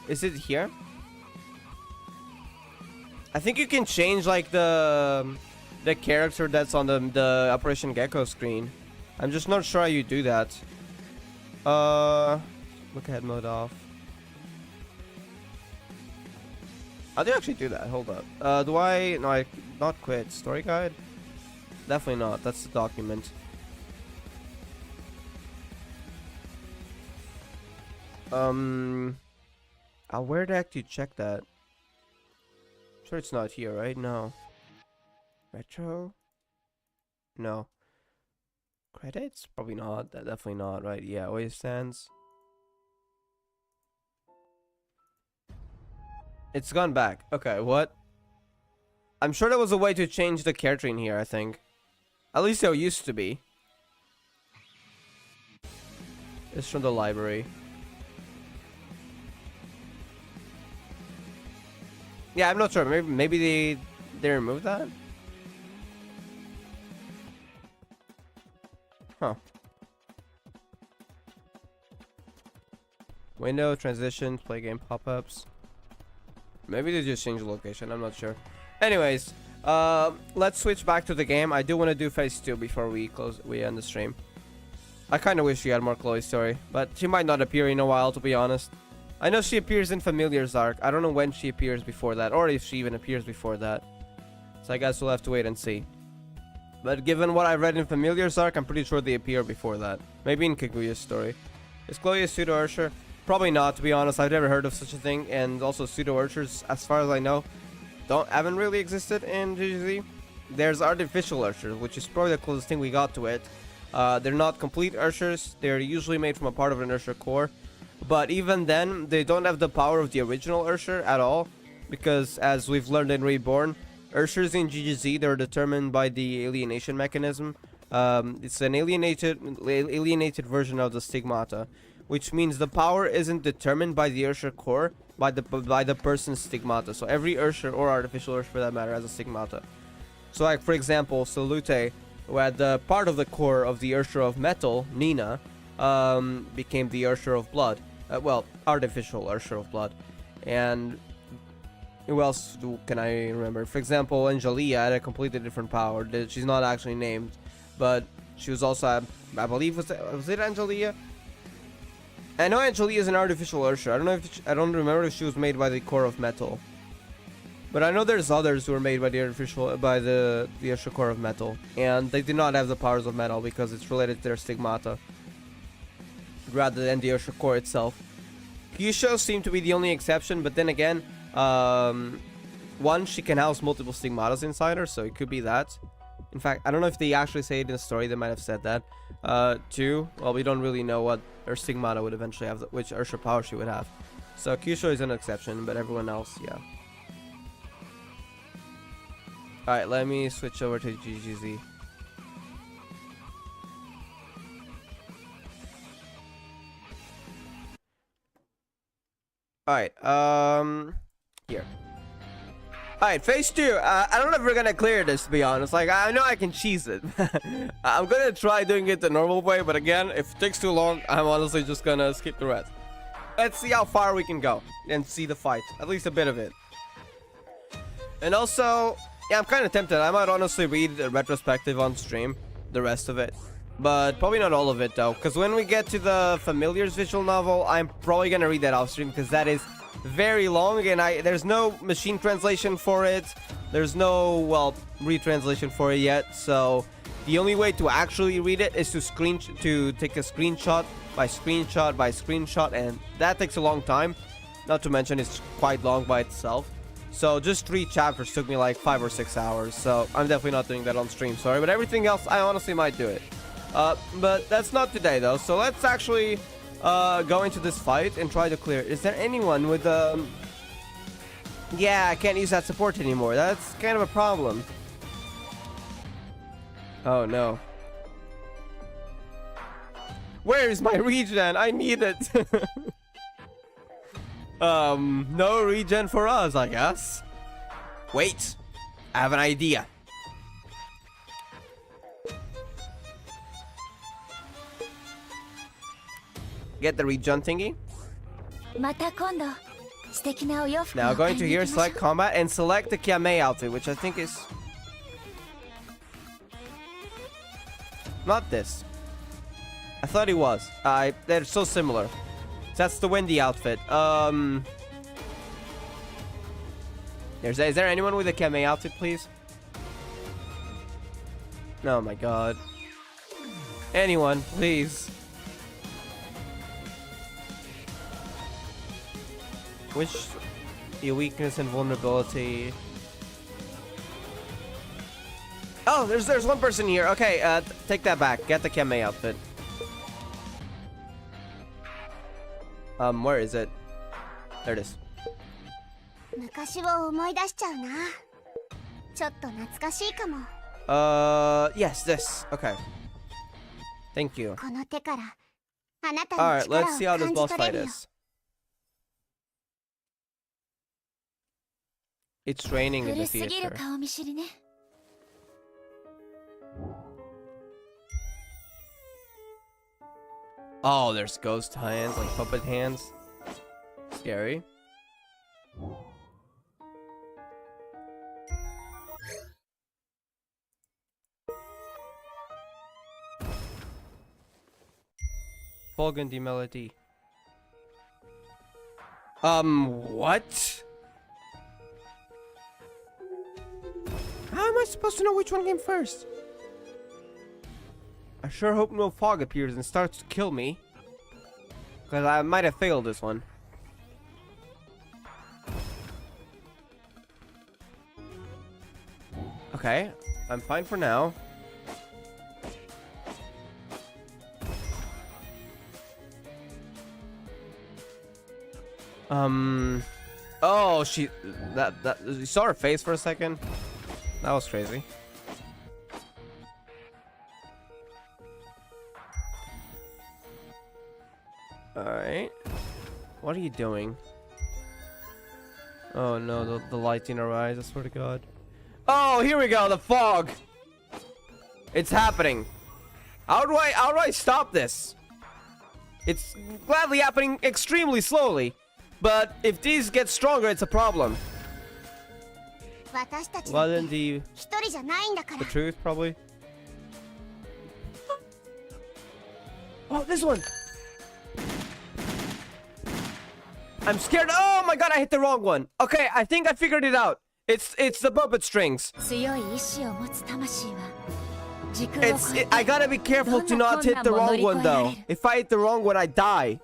Is it here? I think you can change like the character that's on the Operation Gecko screen. I'm just not sure how you do that. Look ahead mode off. How do you actually do that? Hold up. Do I... No, I not quit. Story guide? Definitely not. That's the document. Where the heck do you check that? Sure it's not here, right? No. Retro? No. Credits? Probably not. Definitely not, right? Yeah, where it stands. It's gone back. Okay, what? I'm sure there was a way to change the character in here, I think. At least there used to be. It's from the library. Yeah, I'm not sure. Maybe they removed that? Huh. Window, transitions, play game pop-ups. Maybe they just changed the location, I'm not sure. Anyways, let's switch back to the game. I do want to do phase 2 before we end the stream. I kind of wish we had more Chloe's story, but she might not appear in a while, to be honest. I know she appears in Familiar's arc. I don't know when she appears before that, or if she even appears before that. So I guess we'll have to wait and see. But given what I read in Familiar's arc, I'm pretty sure they appear before that. Maybe in Kaguya's story. Is Chloe a pseudo-archer? Probably not, to be honest. I've never heard of such a thing, and also pseudo-archers, as far as I know, haven't really existed in GGZ. There's artificial archers, which is probably the closest thing we got to it. They're not complete archers. They're usually made from a part of an archer core, but even then, they don't have the power of the original archer at all, because as we've learned in Reborn, archers in GGZ, they're determined by the alienation mechanism. It's an alienated version of the stigmata, which means the power isn't determined by the Ursher core, by the person's stigmata. So every Ursher, or artificial Ursher for that matter, has a stigmata. So like, for example, Salute, who had the part of the core of the Ursher of metal, Nina, became the Ursher of blood. Well, artificial Ursher of blood. And who else can I remember? For example, Angelia had a completely different power. She's not actually named, but she was also, I believe, was it Angelia? I know Angelia is an artificial Ursher. I don't remember if she was made by the core of metal. But I know there's others who were made by the Ursher core of metal, and they do not have the powers of metal because it's related to their stigmata, rather than the Ursher core itself. Kyusho seemed to be the only exception, but then again, one, she can house multiple stigmatas inside her, so it could be that. In fact, I don't know if they actually say it in the story. They might have said that. Two, well, we don't really know what Or Stigmata would eventually have, which Ursha power she would have. So Kyusho is an exception, but everyone else, yeah. Alright, let me switch over to GGZ. Alright, here. Alright, phase 2. I don't know if we're gonna clear this, to be honest. Like, I know I can cheese it. I'm gonna try doing it the normal way, but again, if it takes too long, I'm honestly just gonna skip the rest. Let's see how far we can go and see the fight. At least a bit of it. And also, yeah, I'm kind of tempted. I might honestly read the retrospective on stream, the rest of it. But probably not all of it, though. Because when we get to the Familiars visual novel, I'm probably gonna read that off stream, because that is very long, and there's no machine translation for it. There's no, well, retranslation for it yet. So the only way to actually read it is to take a screenshot by screenshot by screenshot, and that takes a long time. Not to mention it's quite long by itself. So just 3 chapters took me like 5 or 6 hours. So I'm definitely not doing that on stream, sorry. But everything else, I honestly might do it. But that's not today, though. So let's actually go into this fight and try to clear it. Is there anyone with yeah, I can't use that support anymore. That's kind of a problem. Oh no. Where is my regen? I need it. No regen for us, I guess. Wait, I have an idea. Get the regen thingy. Now going to here, select combat, and select the Kiame outfit, which I think is not this. I thought it was. They're so similar. That's the Wendy outfit. Is there anyone with a Kiame outfit, please? Oh my god. Anyone, please. Which your weakness and vulnerability? Oh, there's one person here. Okay, take that back. Get the Kiame outfit. Where is it? There it is. Yes, this. Okay. Thank you. Alright, let's see how this boss fight is. It's raining in the theater. Oh, there's ghost hands, like puppet hands. Scary. Volgandi melody. What? How am I supposed to know which one came first? I sure hope no fog appears and starts to kill me. Because I might have failed this one. Okay, I'm fine for now. Oh, you saw her face for a second? That was crazy. Alright. What are you doing? Oh no, the light in her eyes, I swear to god. Oh, here we go, the fog! It's happening. How do I stop this? It's gladly happening extremely slowly. But if these get stronger, it's a problem. Well, then the truth, probably. Oh, this one! I'm scared. Oh my god, I hit the wrong one. Okay, I think I figured it out. It's the puppet strings. I gotta be careful to not hit the wrong one, though. If I hit the wrong one, I die.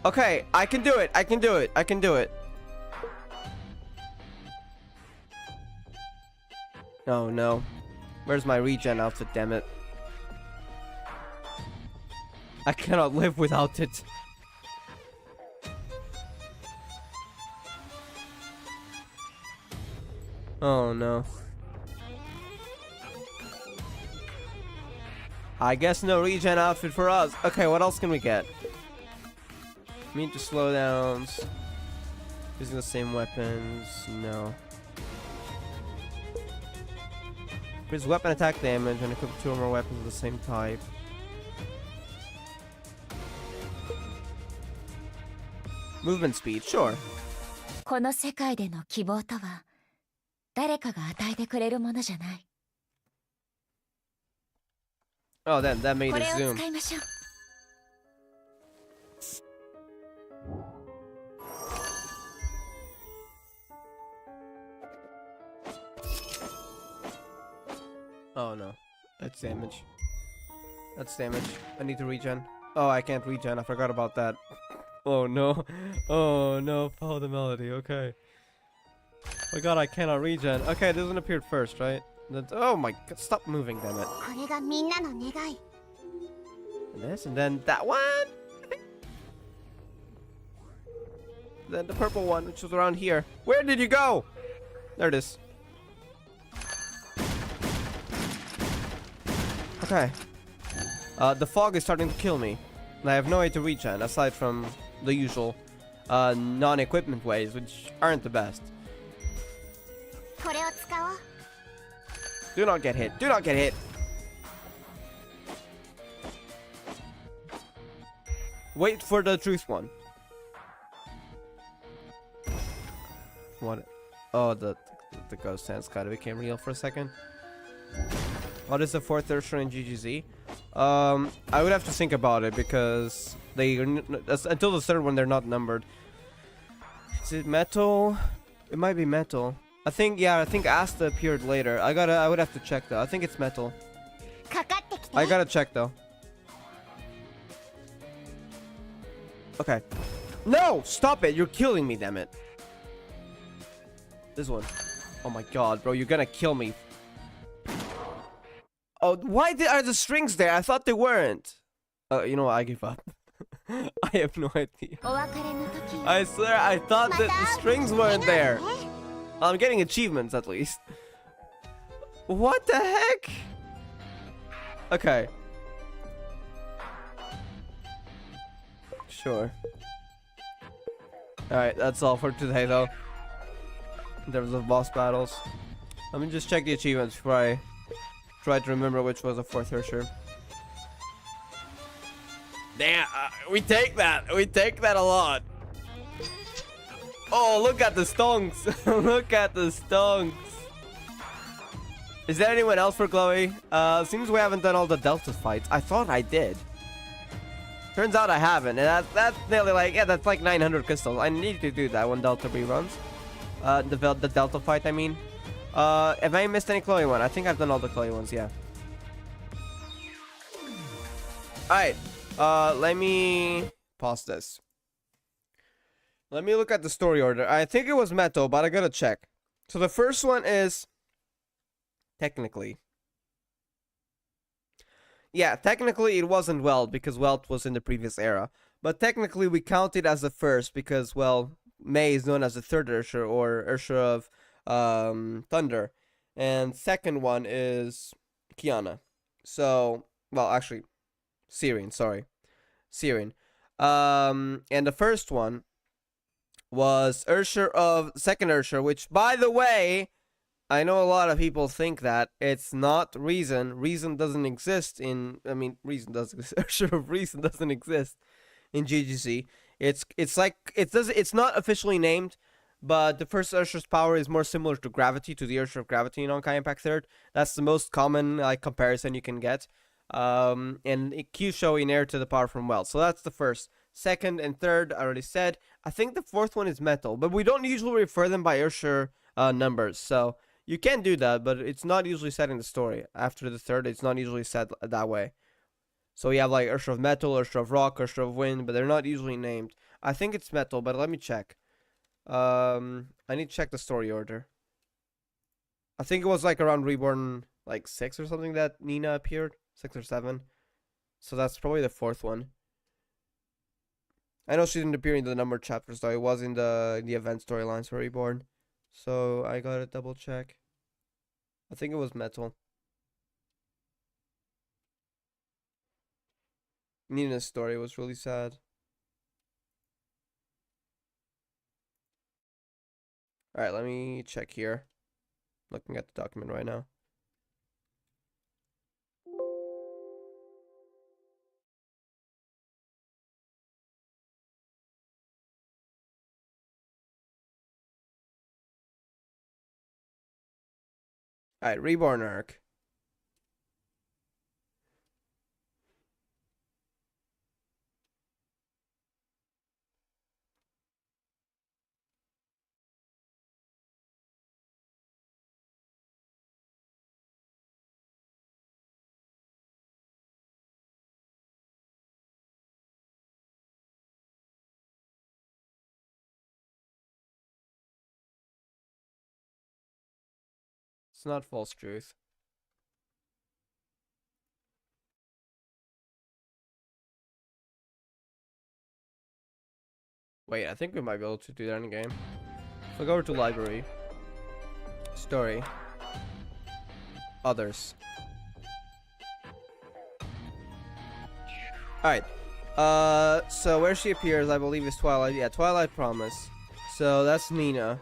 Okay, I can do it. I can do it. I can do it. Oh no. Where's my regen outfit, damn it? I cannot live without it. Oh no. I guess no regen outfit for us. Okay, what else can we get? Mean to slowdowns. Using the same weapons. No. Increase weapon attack damage and equip 2 or more weapons of the same type. Movement speed, sure. この世界での希望とは誰かが与えてくれるものじゃない。 Oh, that made こ it れを zoom. 使いましょう。 Oh no. That's damage. That's damage. I need to regen. Oh, I can't regen. I forgot about that. Oh no. Oh no. Follow the melody. Okay. Oh my god, I cannot regen. Okay, this one appeared first, right? Oh my god. Stop moving, damn it. これがみんなの願い。 And this, and then that one. Then the purple one, which was around here. Where did you go? There it is. Okay. The fog is starting to kill me. And I have no way to regen, aside from the usual non-equipment ways, which aren't the best. これを使おう。 Do not get hit. Do not get hit. Wait for the truth one. What? Oh, the ghost hands kind of became real for a second. What is the 4th Ursher in GGZ? I would have to think about it because they until the 3rd one they're not numbered. Is it metal? It might be metal. I think Asta appeared later. I would have to check though. I think it's metal. かかってきて。 I gotta check though. Okay. No! Stop it! You're killing me, damn it. This one. Oh my god, bro, you're gonna kill me. Oh, why are the strings there? I thought they weren't. You know what? I give up. I have no idea. お別れの時。 I swear, I thought that the strings weren't there. I'm getting achievements at least. What the heck? Okay. Sure. Alright, that's all for today though. In terms of boss battles. Let me just check the achievements before I try to remember which was the 4th Ursher. Damn, we take that. We take that a lot. Oh, look at the stonks. Look at the stonks. Is there anyone else for Chloe? Seems we haven't done all the Delta fights. I thought I did. Turns out I haven't, and that's nearly like, yeah, that's like 900 crystals. I need to do that when Delta reruns. The Delta fight, I mean. Have I missed any Chloe one? I think I've done all the Chloe ones, yeah. Alright, let me pause this. Let me look at the story order. I think it was Metal, but I gotta check. So the first one is... Technically. Yeah, technically it wasn't Welt, because Welt was in the previous era. But technically we count it as the first, because, well, May is known as the 3rd Ursher, or Ursher of Thunder. And second one is Kiana. So, well, actually, Syrian, sorry. Syrian. And the first one was Ursher of 2nd Ursher, which, by the way... I know a lot of people think that it's not Reason. Reason doesn't exist in... I mean, Reason does exist. Ursher of Reason doesn't exist in GGC. It's like... It's not officially named, but the first Ursher's power is more similar to Gravity, to the Ursher of Gravity in Houkai Impact 3rd. That's the most common comparison you can get. And it Kyusho in heir to the power from Welt. So that's the first. Second and third, I already said. I think the 4th one is Metal, but we don't usually refer them by Ursher numbers, so... You can do that, but it's not usually said in the story. After the 3rd, it's not usually said that way. So we have like Ursher of Metal, Ursher of Rock, Ursher of Wind, but they're not usually named. I think it's Metal, but let me check. I need to check the story order. I think it was like around Reborn like 6 or something that Nina appeared. 6 or 7. So that's probably the 4th one. I know she didn't appear in the numbered chapters though. It was in the event storylines for Reborn. So I gotta double check. I think it was Metal. Nina's story was really sad. Alright, let me check here. Looking at the document right now. Alright, Reborn arc. It's not false truth. Wait, I think we might be able to do that in game. So go over to library. Story. Others. Alright. So where she appears, I believe, is Twilight. Yeah, Twilight Promise. So that's Nina.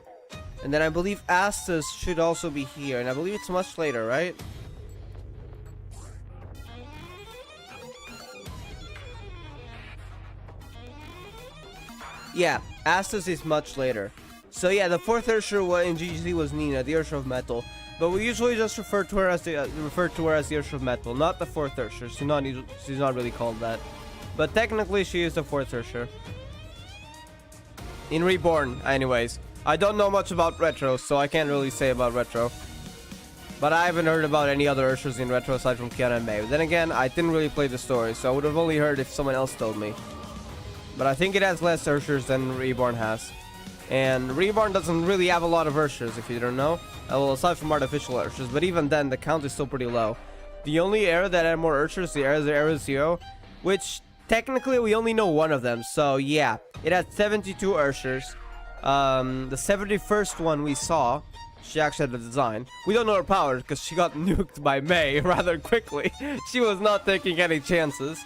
And then I believe Astus should also be here. And I believe it's much later, right? Yeah, Astus is much later. So yeah, the fourth Ursher in GGC was Nina, the Ursher of Metal. But we usually just refer to her as the Ursher of Metal, not the fourth Ursher. She's not really called that. But technically she is the fourth Ursher. In Reborn, anyways. I don't know much about Retro, so I can't really say about Retro. But I haven't heard about any other Urshers in Retro aside from Kiana and May. Then again, I didn't really play the story, so I would have only heard if someone else told me. But I think it has less Urshers than Reborn has. And Reborn doesn't really have a lot of Urshers, if you don't know. Well, aside from artificial Urshers, but even then, the count is still pretty low. The only era that had more Urshers, the era 0, which technically we only know one of them. So yeah, it had 72 Urshers. The 71st one we saw, she actually had the design. We don't know her power because she got nuked by May rather quickly. She was not taking any chances.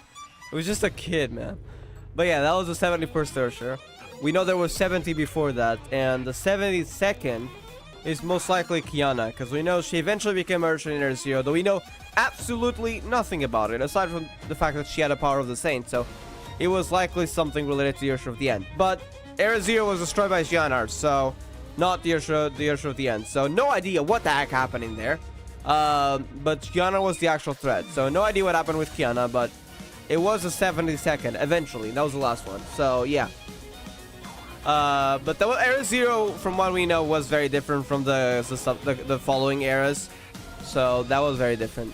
It was just a kid, man. But yeah, that was the 71st Ursher. We know there was 70 before that, and the 72nd is most likely Kiana, because we know she eventually became Ursher in Era 0, though we know absolutely nothing about it, aside from the fact that she had a power of the Saint, so it was likely something related to the Ursher of the End. But Era 0 was destroyed by Xianar, so not the Ursher of the End, so no idea what the heck happened in there. But Kiana was the actual threat, so no idea what happened with Kiana, but it was the 72nd, eventually. That was the last one. So, yeah. But the Era 0, from what we know, was very different from the following eras. So, that was very different.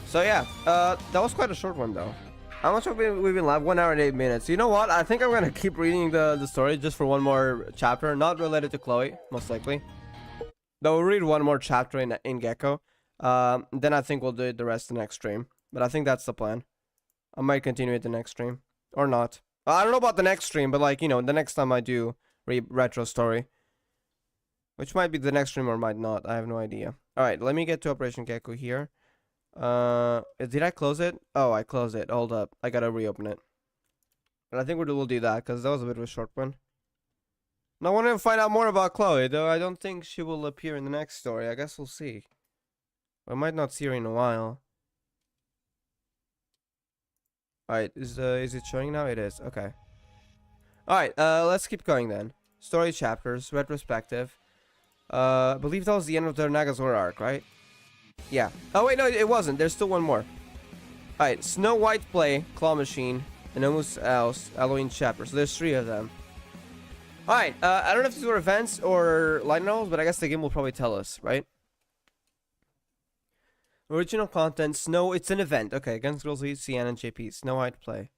So, yeah. That was quite a short one, though. How much have we been live? 1 hour and 8 minutes. You know what? I think I'm going to keep reading the story just for one more chapter. Not related to Chloe, most likely. Though we'll read one more chapter in Gecko. Then I think we'll do the rest the next stream. But I think that's the plan. I might continue it the next stream. Or not. I don't know about the next stream, but like, you know, the next time I do retro story. Which might be the next stream or might not. I have no idea. Alright, let me get to Operation Gecko here. Did I close it? Oh, I closed it. Hold up. I gotta reopen it. But I think we'll do that, because that was a bit of a short one. Now I want to find out more about Chloe, though I don't think she will appear in the next story. I guess we'll see. I might not see her in a while. Alright, is it showing now? It is. Okay. Alright, let's keep going then. Story chapters, retrospective. I believe that was the end of the Nagazora arc, right? Yeah. Oh wait, no, it wasn't. There's still one more. Alright, Snow White Play, Claw Machine, and Homu's House, Halloween chapter. So there's 3 of them. Alright, I don't know if these were events or light novels, but I guess the game will probably tell us, right? Original content, Snow, it's an event. Okay, Guns, Girls, Lead, CN, and JP. Snow White Play.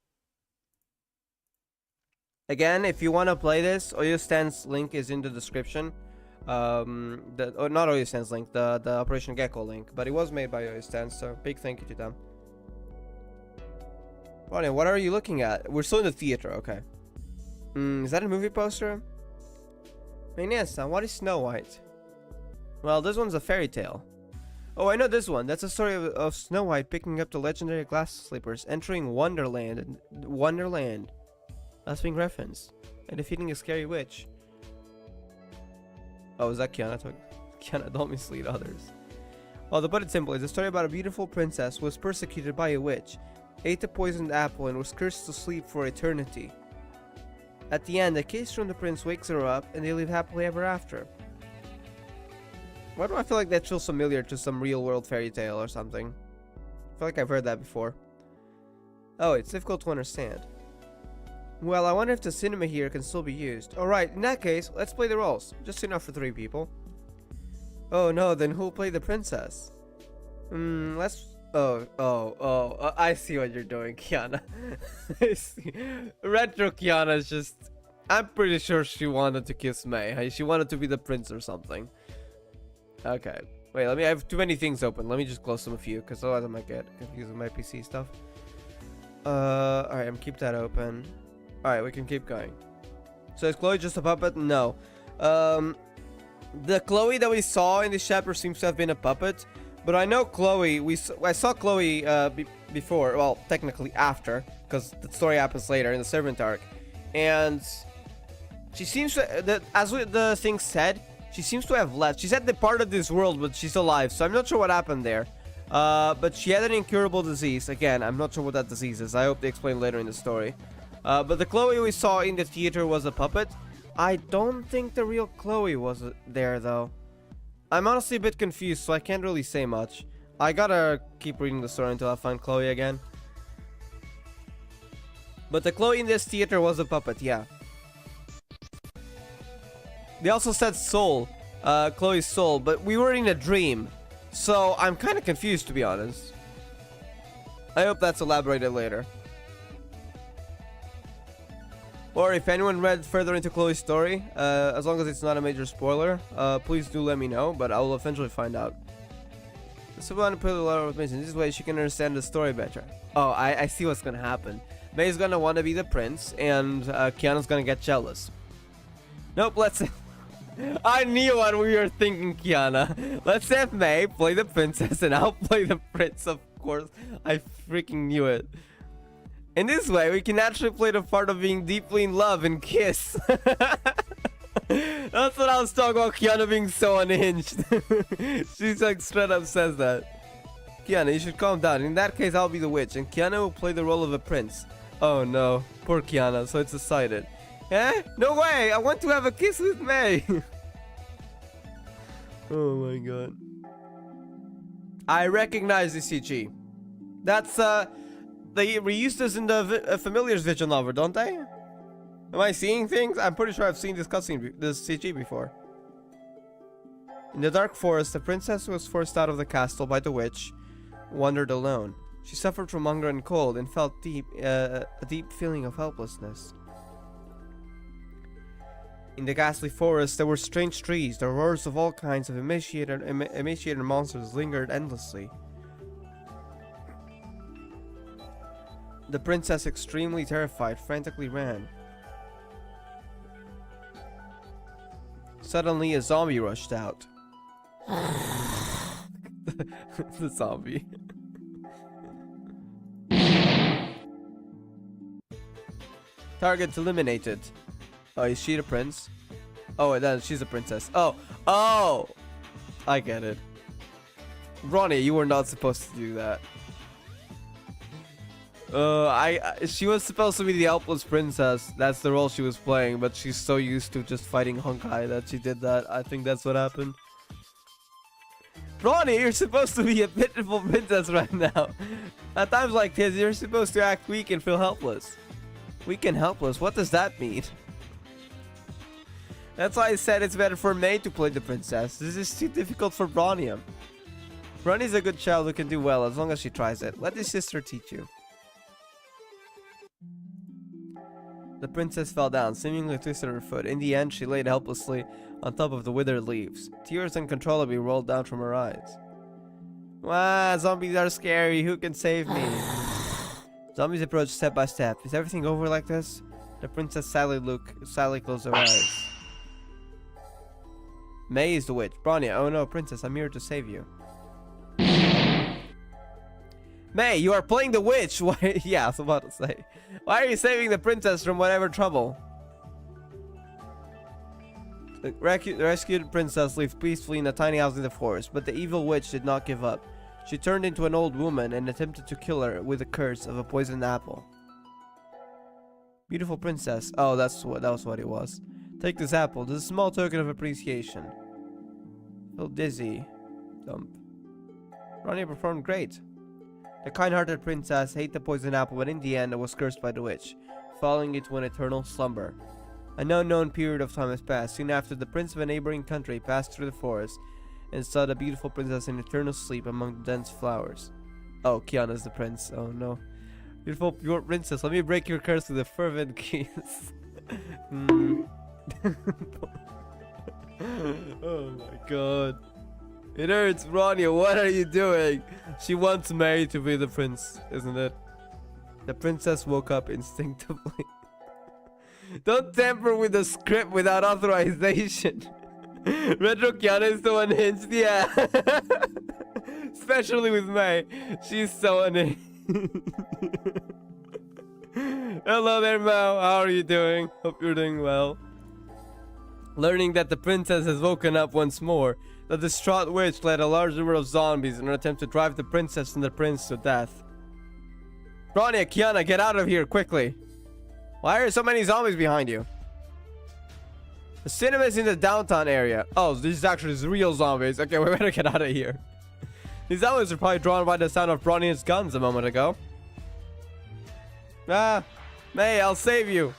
Again, if you want to play this, Oyostan's link is in the description. Not Oyostan's link, the Operation Gecko link. But it was made by Oyostan, so big thank you to them. Ronnie, what are you looking at? We're still in the theater, okay. Is that a movie poster? Minasan, what is Snow White? Well, this one's a fairy tale. Oh, I know this one. That's a story of Snow White picking up the legendary glass slippers, entering Wonderland. That's being referenced. And defeating a scary witch. Oh, is that Kiana talking? Kiana, don't mislead others. Well, to put it simply, it's a story about a beautiful princess who was persecuted by a witch, ate a poisoned apple, and was cursed to sleep for eternity. At the end, a kiss from the prince wakes her up, and they live happily ever after. Why do I feel like that feels familiar to some real-world fairy tale or something? I feel like I've heard that before. Oh, it's difficult to understand. Well, I wonder if the cinema here can still be used. Alright, in that case, let's play the roles. Just enough for 3 people. Oh no, then who'll play the princess? Let's... Oh, I see what you're doing, Kiana. I see. Retro Kiana is just... I'm pretty sure she wanted to kiss May. She wanted to be the prince or something. Okay. Wait, I have too many things open. Let me just close them a few, because otherwise I might get confused with my PC stuff. Alright, I'm keep that open. Alright, we can keep going. So is Chloe just a puppet? No. The Chloe that we saw in this chapter seems to have been a puppet. But I know Chloe, I saw Chloe before, well, technically after, because the story happens later in the servant arc. And she seems to, as the thing said, she seems to have left. She's at the part of this world, but she's alive, so I'm not sure what happened there. But she had an incurable disease. Again, I'm not sure what that disease is. I hope they explain later in the story. But the Chloe we saw in the theater was a puppet. I don't think the real Chloe was there, though. I'm honestly a bit confused, so I can't really say much. I gotta keep reading the story until I find Chloe again. But the Chloe in this theater was a puppet, yeah. They also said soul, Chloe's soul, but we were in a dream. So I'm kind of confused, to be honest. I hope that's elaborated later. Or if anyone read further into Chloe's story, as long as it's not a major spoiler, please do let me know, but I will eventually find out. So we want to put a lot of information. This way she can understand the story better. Oh, I see what's gonna happen. May's gonna want to be the prince, and Kiana's gonna get jealous. Nope, let's... I knew what we were thinking, Kiana. Let's have May play the princess, and I'll play the prince, of course. I freaking knew it. In this way, we can actually play the part of being deeply in love and kiss. That's what I was talking about, Kiana being so unhinged. She's like straight up says that. Kiana, you should calm down. In that case, I'll be the witch, and Kiana will play the role of a prince. Oh no, poor Kiana, so it's decided. Eh? No way! I want to have a kiss with May! Oh my god. I recognize the CG. That's, they reused this in the Familiar's Vision Lover, don't they? Am I seeing things? I'm pretty sure I've seen this cutscene, this CG before. In the dark forest, the princess was forced out of the castle by the witch, wandered alone. She suffered from hunger and cold and felt a deep feeling of helplessness. In the ghastly forest, there were strange trees. The roars of all kinds of emaciated monsters lingered endlessly. The princess, extremely terrified, frantically ran. Suddenly, a zombie rushed out. The zombie. Target eliminated. Oh, is she the prince? Oh, then she's a princess. Oh! I get it. Ronnie, you were not supposed to do that. She was supposed to be the helpless princess. That's the role she was playing, but she's so used to just fighting Houkai that she did that. I think that's what happened. Ronnie, you're supposed to be a pitiful princess right now. At times like this, you're supposed to act weak and feel helpless. Weak and helpless? What does that mean? That's why I said it's better for May to play the princess. This is too difficult for Bronium. Ronnie's a good child who can do well as long as she tries it. Let his sister teach you. The princess fell down, seemingly twisted her foot. In the end, she laid helplessly on top of the withered leaves. Tears uncontrollably rolled down from her eyes. Wow, zombies are scary. Who can save me? Zombies approach step by step. Is everything over like this? The princess sadly closed her eyes. May is the witch. Bronya, oh no, princess, I'm here to save you. May, you are playing the witch. Why? Yeah, I was about to say. Why are you saving the princess from whatever trouble? The rescued princess lived peacefully in a tiny house in the forest, but the evil witch did not give up. She turned into an old woman and attempted to kill her with the curse of a poisoned apple. Beautiful princess. Oh, that was what it was. Take this apple. This is a small token of appreciation. Feel dizzy. Dump. Ronnie performed great. The kind-hearted princess ate the poisoned apple, but in the end, it was cursed by the witch, falling into an eternal slumber. An unknown period of time has passed. Soon after, the prince of a neighboring country passed through the forest and saw the beautiful princess in eternal sleep among the dense flowers. Oh, Kiana's the prince. Oh no. Beautiful pure princess, let me break your curse with a fervent kiss. Oh my god. It hurts, Ronnie. What are you doing? She wants May to be the prince, isn't it? The princess woke up instinctively. Don't tamper with the script without authorization. Retro Kiana is so unhinged, yeah. Especially with May. She's so unhinged. Hello there, Mao. How are you doing? Hope you're doing well. Learning that the princess has woken up once more, the distraught witch led a large number of zombies in an attempt to drive the princess and the prince to death. Bronya, Kiana, get out of here quickly. Why are so many zombies behind you? The cinema is in the downtown area. Oh, this is actually real zombies. Okay, we better get out of here. These zombies are probably drawn by the sound of Bronya's guns a moment ago. Ah, May, I'll save you.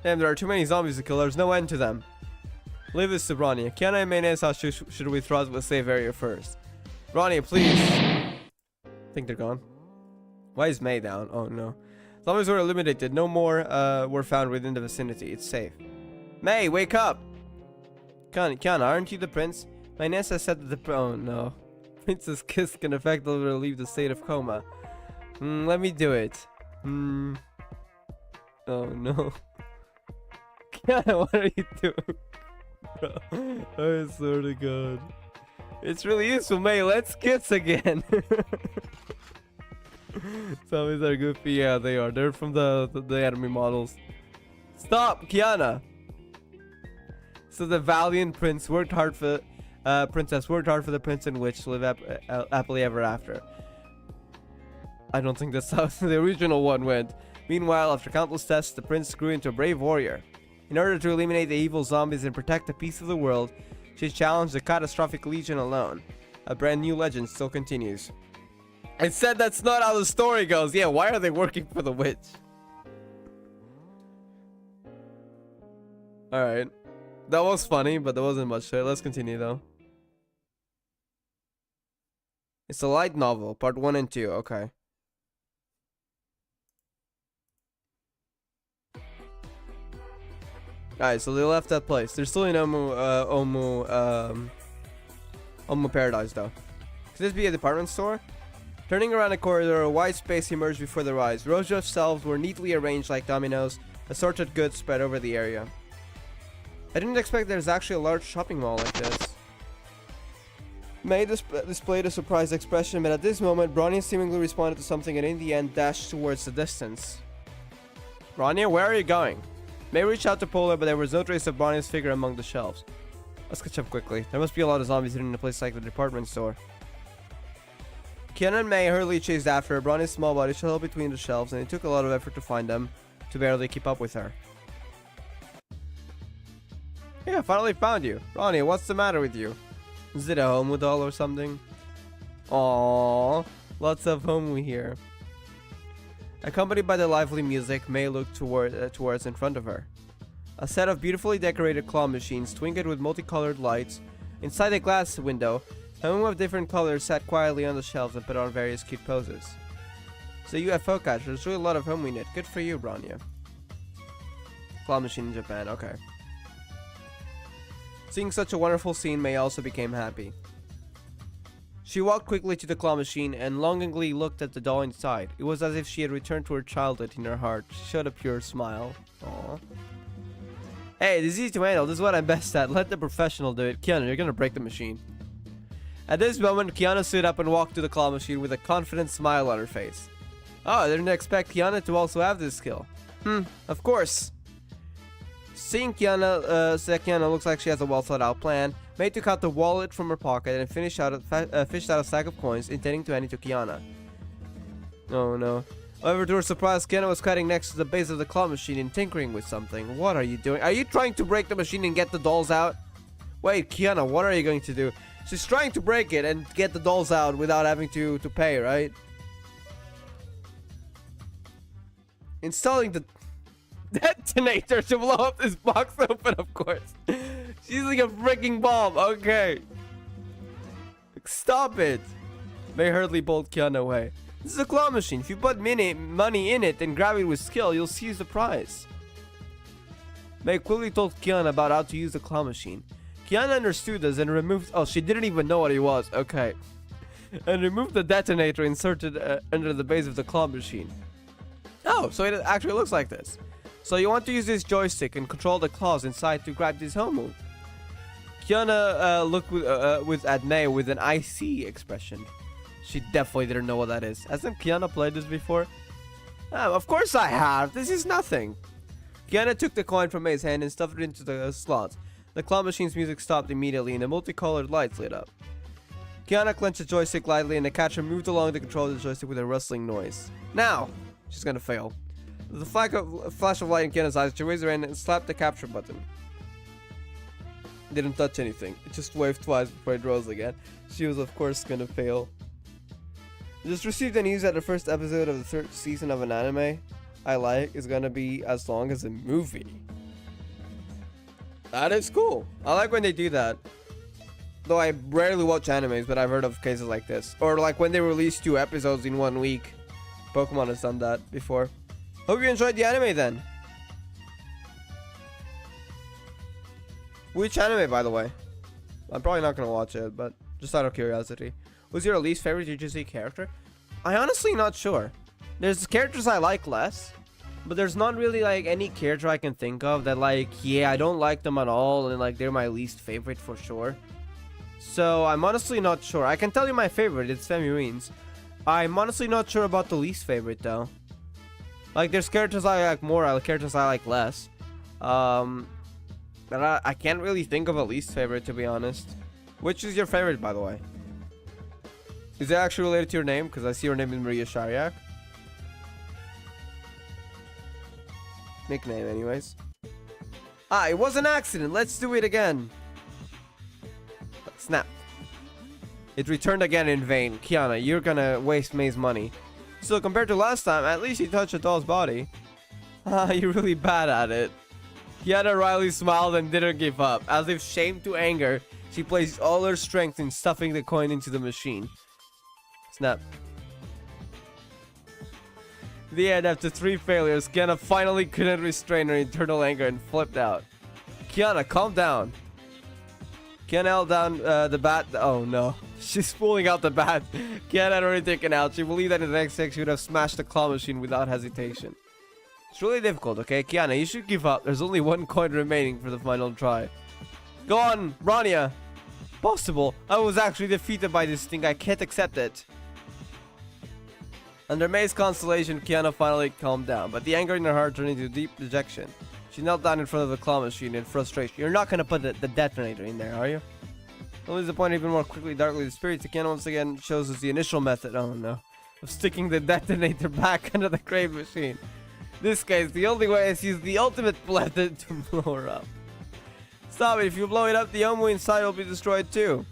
Damn, there are too many zombies to kill. There's no end to them. Leave this to Bronya. Kiana and Mayonnaise, how should we throw out the safe area first? Bronya, please. I think they're gone. Why is May down? Oh no. Zombies were eliminated. No more were found within the vicinity. It's safe. May, wake up! Kiana, aren't you the prince? Mayonnaise said that the... Oh no. Princess kiss can effectively relieve the state of coma. Let me do it. Oh no. Kiana, what are you doing? I swear to God. It's really useful, May. Let's kiss again. Zombies are goofy. Yeah, they are. They're from the enemy models. Stop, Kiana. So the valiant prince worked hard for... princess worked hard for the prince and witch to live happily ever after. I don't think that's how the original one went. Meanwhile, after countless tests, the prince grew into a brave warrior. In order to eliminate the evil zombies and protect the peace of the world, she challenged the catastrophic legion alone. A brand new legend still continues. I said that's not how the story goes. Yeah, why are they working for the witch? Alright. That was funny, but there wasn't much to it. Let's continue though. It's a light novel, part 1 and 2. Okay. Alright, so they left that place. They're still in Homu Paradise though. Could this be a department store? Turning around a corridor, a wide space emerged before their eyes. Rows of shelves were neatly arranged like dominoes. Assorted goods spread over the area. I didn't expect there's actually a large shopping mall like this. May displayed a surprised expression, but at this moment, Bronya seemingly responded to something and in the end dashed towards the distance. Bronya, where are you going? May reached out to pull her, but there was no trace of Bronya's figure among the shelves. Let's catch up quickly. There must be a lot of zombies hidden in a place like the department store. Kiana and May hurriedly chased after her. Bronya's small body shuttled between the shelves, and it took a lot of effort to find them to barely keep up with her. Yeah, I finally found you. Bronya, what's the matter with you? Is it a Homu doll or something? Aww, lots of Homu here. Accompanied by the lively music, May looked towards in front of her. A set of beautifully decorated claw machines twinkled with multicolored lights. Inside a glass window, Homu of different colors sat quietly on the shelves and put on various cute poses. So UFO catcher, there's really a lot of Homu in it. Good for you, Bronya. Claw machine in Japan, okay. Seeing such a wonderful scene, May also became happy. She walked quickly to the claw machine and longingly looked at the doll inside. It was as if she had returned to her childhood in her heart. She showed a pure smile. Aww. Hey, this is easy to handle. This is what I'm best at. Let the professional do it. Kiana, you're gonna break the machine. At this moment, Kiana stood up and walked to the claw machine with a confident smile on her face. Oh, I didn't expect Kiana to also have this skill. Of course. Seeing Kiana looks like she has a well thought out plan. May took out the wallet from her pocket and fished out a sack of coins, intending to hand it to Kiana. Oh no. However, to her surprise, Kiana was cutting next to the base of the claw machine and tinkering with something. What are you doing? Are you trying to break the machine and get the dolls out? Wait, Kiana, what are you going to do? She's trying to break it and get the dolls out without having to pay, right? Installing the detonator to blow up this box open, of course. She's using a freaking bomb. Okay. Stop it. May hurriedly pulled Kiana away. This is a claw machine. If you put money in it and grab it with skill, you'll seize the prize. May quickly told Kiana about how to use the claw machine. Kiana understood this and removed... Oh, she didn't even know what it was. Okay. And removed the detonator inserted under the base of the claw machine. Oh, so it actually looks like this. So you want to use this joystick and control the claws inside to grab this Homu. Kiana looked at May with an I see expression. She definitely didn't know what that is. Hasn't Kiana played this before? Of course I have. This is nothing. Kiana took the coin from May's hand and stuffed it into the slots. The claw machine's music stopped immediately and the multicolored lights lit up. Kiana clenched the joystick lightly and the catcher moved along the control of the joystick with a rustling noise. Now! She's gonna fail. With a flash of light in Kiana's eyes, she raised her hand and slapped the capture button. Didn't touch anything. It just waved twice before it rose again. She was of course gonna fail. Just received the news that the first episode of the third season of an anime I like is gonna be as long as a movie. That is cool. I like when they do that. Though I rarely watch animes, but I've heard of cases like this. Or like when they release 2 episodes in 1 week. Pokemon has done that before. Hope you enjoyed the anime then. Which anime, by the way? I'm probably not gonna watch it, but just out of curiosity. Who's your least favorite UGC character? I honestly not sure. There's characters I like less, but there's not really like any character I can think of that like, yeah, I don't like them at all and like they're my least favorite for sure. So I'm honestly not sure. I can tell you my favorite, it's Femirene's. I'm honestly not sure about the least favorite though. Like there's characters I like more, characters I like less. But I can't really think of a least favorite to be honest. Which is your favorite, by the way? Is it actually related to your name? Because I see your name is Maria Shariak. Nickname, anyways. Ah, it was an accident. Let's do it again. Snap. It returned again in vain. Kiana, you're gonna waste May's money. So compared to last time, at least you touched a doll's body. Ah, you're really bad at it. Kiana wryly smiled and didn't give up. As if shamed to anger, she placed all her strength in stuffing the coin into the machine. Snap. The end, after 3 failures, Kiana finally couldn't restrain her internal anger and flipped out. Kiana, calm down. Kiana held down the bat. Oh no. She's pulling out the bat. Kiana had already taken out. She believed that in the next section she would have smashed the claw machine without hesitation. It's really difficult, okay? Kiana, you should give up. There's only 1 coin remaining for the final try. Go on, Rania. Possible. I was actually defeated by this thing. I can't accept it. Under May's consolation, Kiana finally calmed down, but the anger in her heart turned into deep dejection. She knelt down in front of the claw machine in frustration. You're not gonna put the detonator in there, are you? Only the point even more quickly, darkly, the spirit Kiana once again shows us the initial method, oh no, of sticking the detonator back under the crave machine. In this case, the only way is to use the ultimate method to blow her up. Stop it, if you blow it up, the Homu inside will be destroyed too.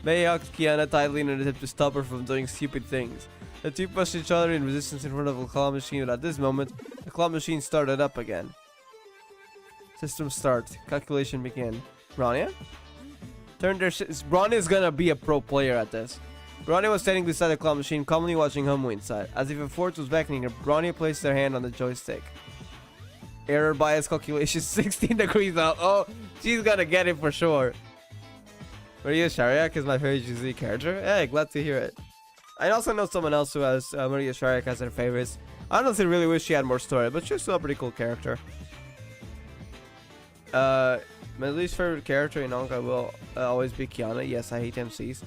May hugged Kiana tightly in an attempt to stop her from doing stupid things. The two pushed each other in resistance in front of the claw machine, but at this moment, the claw machine started up again. System start. Calculation begin. Rania? Rania is gonna be a pro player at this. Rania was standing beside the claw machine, calmly watching Homu inside. As if a force was beckoning her, Rania placed her hand on the joystick. Error bias calculation 16 degrees out. Oh, she's gonna get it for sure. Maria Shariak is my favorite GZ character. Hey, glad to hear it. I also know someone else who has Maria Shariak as their favorites. I honestly really wish she had more story, but she's still a pretty cool character. My least favorite character in Houkai will always be Kiana. Yes, I hate MCs.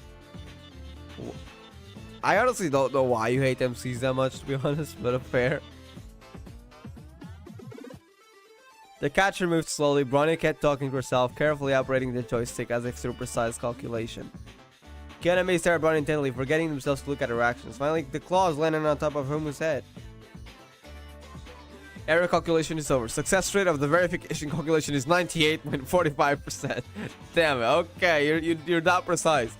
I honestly don't know why you hate MCs that much, to be honest, but fair. The catcher moved slowly. Bronny kept talking to herself, carefully operating the joystick as if through precise calculation. Kiana may stare at Bronny intently, forgetting themselves to look at her actions. Finally, the claws landed on top of Homu's head. Error calculation is over. Success rate of the verification calculation is 98.45%. Damn it. Okay, you're not precise.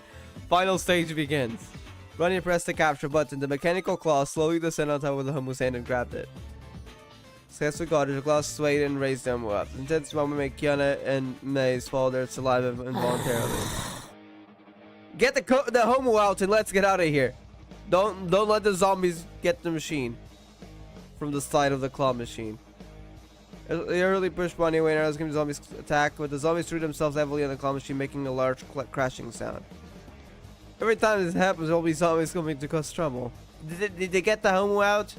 Final stage begins. Bronny pressed the capture button. The mechanical claw slowly descended on top of the Homu's hand and grabbed it. Successful got it. The claws swayed and raised them up. The intense moment made Kiana and May swallow their saliva involuntarily. Get the Homu out and let's get out of here. Don't let the zombies get the machine from the side of the claw machine. They early pushed Bronny away and I was giving the zombies attack, but the zombies threw themselves heavily on the claw machine, making a large crashing sound. Every time this happens, there'll be zombies coming to cause trouble. Did they get the Homu out?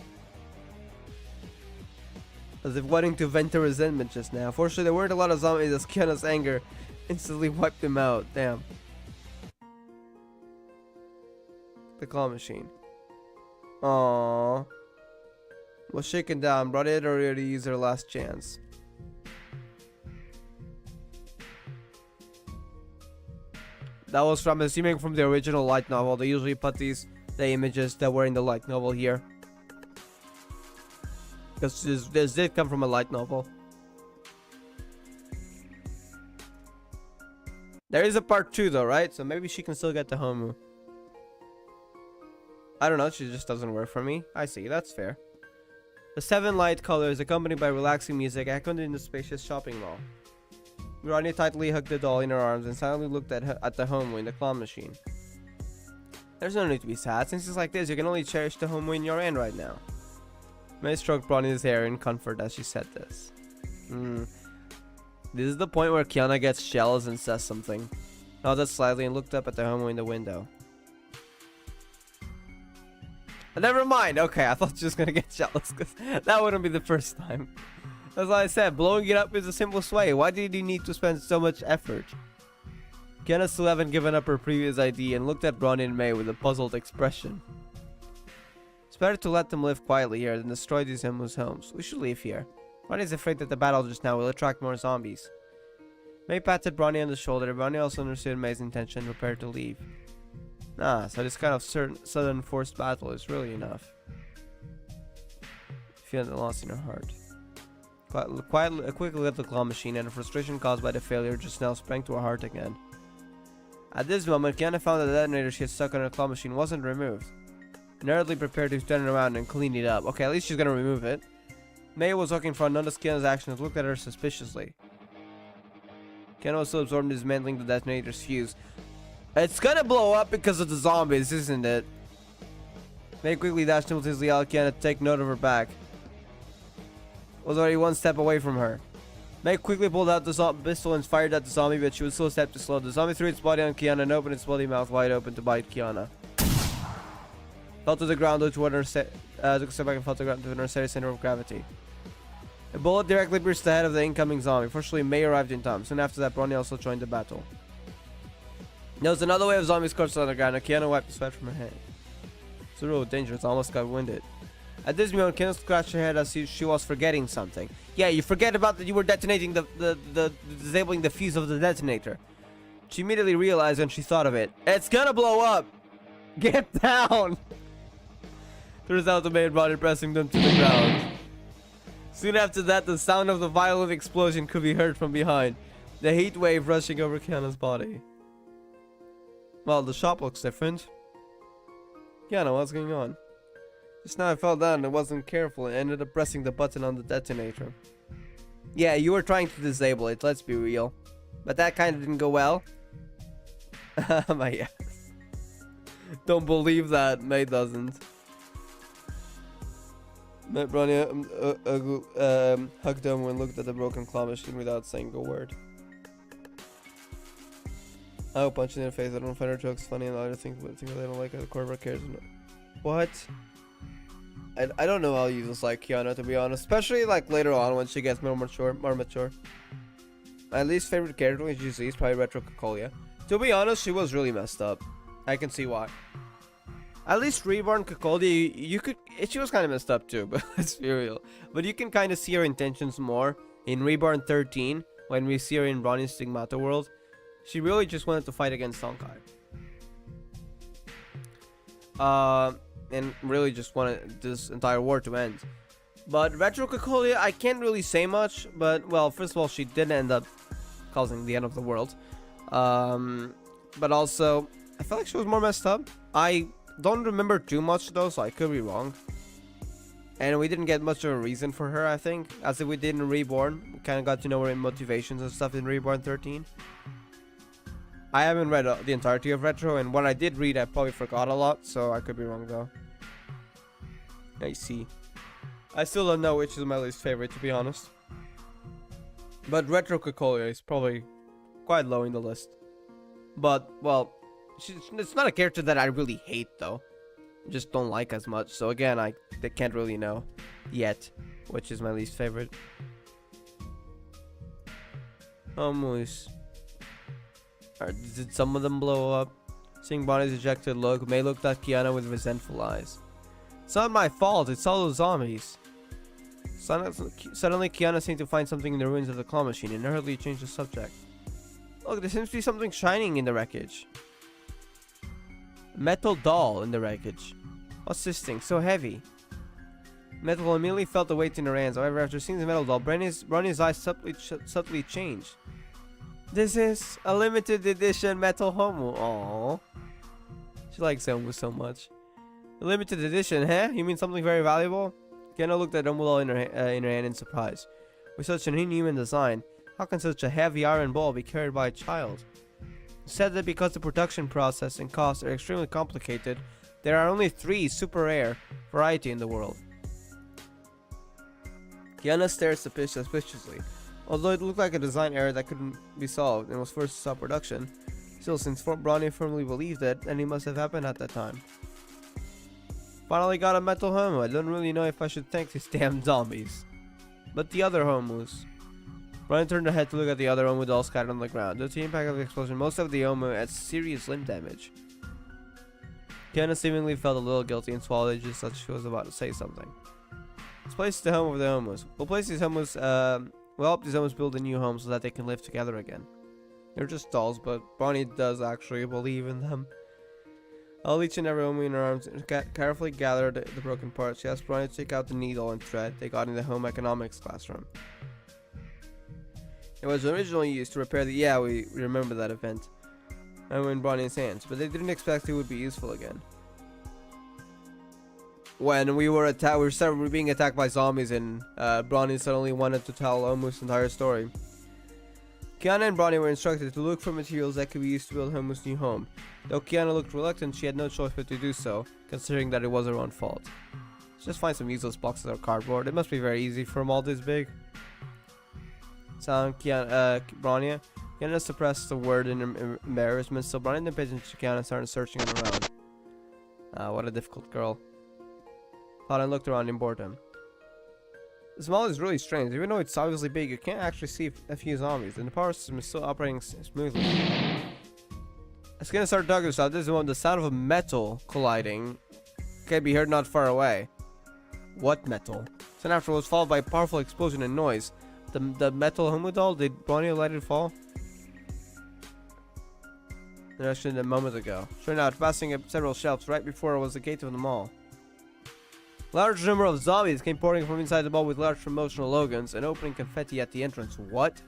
As if wanting to vent their resentment just now. Fortunately, there weren't a lot of zombies as Kiana's anger instantly wiped them out. Damn. The claw machine. Aww. Was shaken down. Brought it earlier to use her last chance. That was from, assuming, from the original light novel. They usually put the images that were in the light novel here. Because this did come from a light novel. There is a part 2 though, right? So maybe she can still get the Homu. I don't know, she just doesn't work for me. I see, that's fair. The 7 light colors, accompanied by relaxing music, echoed in the spacious shopping mall. Ronnie tightly hugged the doll in her arms and silently looked at the Homu in the claw machine. There's no need to be sad. Since it's like this, you can only cherish the Homu in your hand right now. May stroked Bronny's hair in comfort as she said this. This is the point where Kiana gets jealous and says something. Nodded slightly and looked up at the Homu in the window. Never mind. Okay, I thought she was gonna get jealous because that wouldn't be the first time. As I said, blowing it up is the simplest way. Why did you need to spend so much effort? Kiana still hadn't given up her previous idea and looked at Bronny and May with a puzzled expression. It's better to let them live quietly here than destroy these Homu's homes. We should leave here. Bronny's afraid that the battle just now will attract more zombies. May patted Bronny on the shoulder. Bronny also understood May's intention and prepared to leave. So this kind of sudden forced battle is really enough. Feeling the loss in her heart. Quickly left the claw machine, and the frustration caused by the failure just now sprang to her heart again. At this moment, Kiana found that the detonator she had stuck on her claw machine wasn't removed. Nerdly prepared to turn it around and clean it up. Okay, at least she's gonna remove it. May was looking for noticed Kiana's actions, looked at her suspiciously. Kiana was still absorbed in dismantling the detonator's fuse. It's gonna blow up because of the zombies, isn't it? May quickly dashed simultaneously out Kiana to take note of her back. Was already one step away from her. May quickly pulled out the pistol and fired at the zombie, but she was still a step too slow. The zombie threw its body on Kiana and opened its bloody mouth wide open to bite Kiana. Fell to the ground, took a step back and fell to the ground to an unnecessary center of gravity. A bullet directly pierced the head of the incoming zombie. Fortunately, May arrived in time. Soon after that, Bronny also joined the battle. There was another wave of zombies corpses on the ground, and Kiana wiped the sweat from her hand. It's a real dangerous, almost got winded. At this moment, Kiana scratched her head as she was forgetting something. Yeah, you forget about that you were detonating disabling the fuse of the detonator. She immediately realized when she thought of it. It's gonna blow up! Get down! Turns out the main body pressing them to the ground. Soon after that, the sound of the violent explosion could be heard from behind, the heat wave rushing over Kiana's body. Well, the shop looks different. Kiana, what's going on? Just now I fell down and wasn't careful and ended up pressing the button on the detonator. Yeah, you were trying to disable it, let's be real. But that kind of didn't go well. My yes. Don't believe that, May doesn't. Bronny hugged him and looked at the broken claw machine without saying a word. Oh, punching in the face. I don't find her jokes funny and other things, but things I don't like. The core of our characters. What? I don't know how you dislike Kiana, to be honest. Especially like later on when she gets more mature. My least favorite character when she's is probably Retro Kaguya. To be honest, she was really messed up. I can see why. At least Reborn Kaguya, you could. She was kind of messed up too, but let's be real. But you can kind of see her intentions more in Reborn 13 when we see her in Ronnie's Stigmata world. She really just wanted to fight against Houkai. And really just wanted this entire war to end. But Retro Kaguya, I can't really say much. But, well, first of all, she did end up causing the end of the world. But also, I felt like she was more messed up. I don't remember too much, though, so I could be wrong. And we didn't get much of a reason for her, I think. As if we did in Reborn. We kind of got to know her motivations and stuff in Reborn 13. I haven't read the entirety of Retro, and what I did read, I probably forgot a lot, so I could be wrong, though. I see. I still don't know which is my least favorite, to be honest. But Retro Kaguya is probably quite low in the list. But, well, it's not a character that I really hate, though. Just don't like as much. So again, I can't really know yet which is my least favorite. Homu. Did some of them blow up? Seeing Bonnie's ejected look, May looked at Kiana with resentful eyes. It's not my fault, it's all those zombies. Suddenly Kiana seemed to find something in the ruins of the claw machine and hurriedly changed the subject. Look, there seems to be something shining in the wreckage. Metal doll in the wreckage. What's this thing? So heavy. Metal immediately felt the weight in her hands. However, after seeing the metal doll, Ronnie's eyes subtly changed. This is a limited edition metal Homu. Aww. She likes Homu so much. A limited edition, huh? You mean something very valuable? Kiana looked at Homu doll in her hand in surprise. With such an inhuman design, how can such a heavy iron ball be carried by a child? Said that because the production process and costs are extremely complicated, there are only 3 super rare variety in the world. Kiana stared suspiciously. Although it looked like a design error that couldn't be solved and was forced to stop production, still, since Bronny firmly believed it, then it must have happened at that time. Finally got a metal Homu. I don't really know if I should thank these damn zombies. But the other Homus. Bronny turned her head to look at the other Homu doll scattered on the ground. Due to the impact of the explosion, most of the Homu had serious limb damage. Kiana seemingly felt a little guilty and swallowed it just as she was about to say something. Let's place the home of the Homus. We'll place these Homus, we'll help these Homus build a new home so that they can live together again. They're just dolls, but Bonnie does actually believe in them. All each and every Homu in her arms carefully gathered the broken parts. She asked Bonnie to take out the needle and thread they got in the home economics classroom. It was originally used to repair the... Yeah, we remember that event. And in Bonnie's hands, but they didn't expect it would be useful again. When we were being attacked by zombies, and Bronny suddenly wanted to tell Homu's entire story. Kiana and Bronny were instructed to look for materials that could be used to build Homu's new home. Though Kiana looked reluctant, she had no choice but to do so, considering that it was her own fault. Just find some useless boxes or cardboard. It must be very easy for a mall this big. Sound Bronny. Kiana suppressed the word in embarrassment, so Bronny and the pigeon to Kiana started searching around. What a difficult girl. Paladin looked around in boredom. This mall is really strange. Even though it's obviously big, you can't actually see a few zombies, and the power system is still operating smoothly. As Kiana started talking to this one, the sound of a metal colliding can be heard not far away. What metal? Soon after was followed by a powerful explosion and noise. The metal Homu doll, did Bronny let it fall? Actually, a moment ago. Sure out, passing up several shelves right before it was the gate of the mall. Large number of zombies came pouring from inside the mall with large promotional logos and opening confetti at the entrance. What?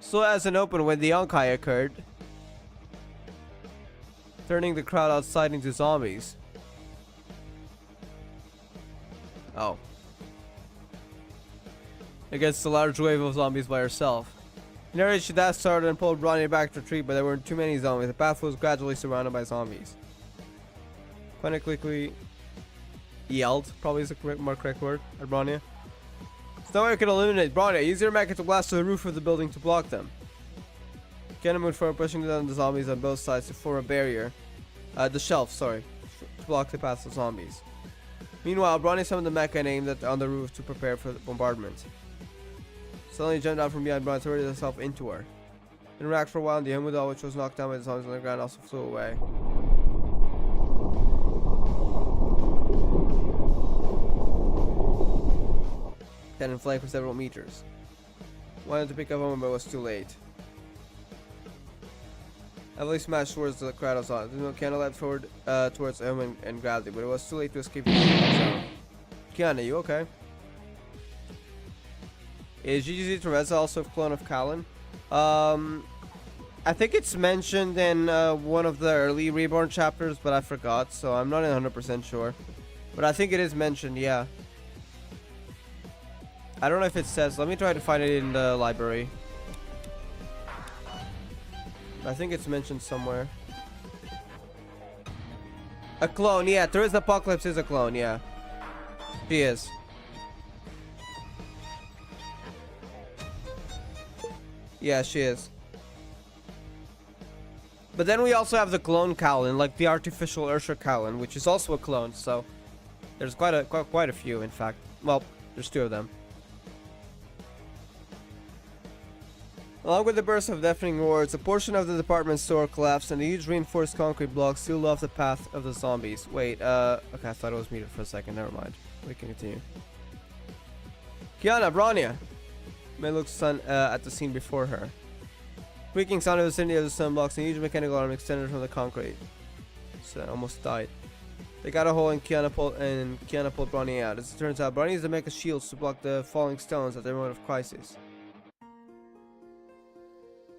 So as an open when the Houkai occurred, turning the crowd outside into zombies. Oh. Against a large wave of zombies by herself. Narrated, she dashed started and pulled Bronny back to retreat, but there weren't too many zombies. The path was gradually surrounded by zombies. Quite quickly yelled, probably is the more correct word, at Bronny. There's no way we can eliminate Bronny. Use your mech to blast to the roof of the building to block them. Cannon moved forward, pushing down the zombies on both sides to form a barrier. The shelf, sorry, to block the path of zombies. Meanwhile, Bronny summoned the mecha and aimed on the roof to prepare for the bombardment. Suddenly jumped out from behind Bronny, threw herself into her. Interact for a while, and the Homu doll, which was knocked down by the zombies on the ground, also flew away. Then inflated for several meters. Wanted to pick up Homu, but was too late. Heavily smashed towards the crowd of zombies. The Kiana leapt forward towards Homu and grabbed it, but it was too late to escape. Kiana, you okay? Is GGZ Treveza also a clone of Kallen? I think it's mentioned in one of the early Reborn chapters, but I forgot, so I'm not 100% sure. But I think it is mentioned, yeah. I don't know if it says. Let me try to find it in the library. I think it's mentioned somewhere. A clone, yeah. There is Apocalypse is a clone, yeah. She is. Yeah, she is. But then we also have the clone Kallen, like the artificial Ursha Kallen, which is also a clone. So there's quite a few, in fact. Well, there's 2 of them. Along with the burst of deafening roars, a portion of the department store collapsed and the huge reinforced concrete blocks sealed off the path of the zombies. Wait, okay, I thought it was muted for a second. Never mind. We can continue. Kiana, Bronya. May look at the scene before her. Creaking sound in the vicinity of the stone blocks and a huge mechanical arm extended from the concrete. So I almost died. They got a hole and Kiana pulled Bronny out. As it turns out, Bronny used to make a shield to block the falling stones at their moment of crisis.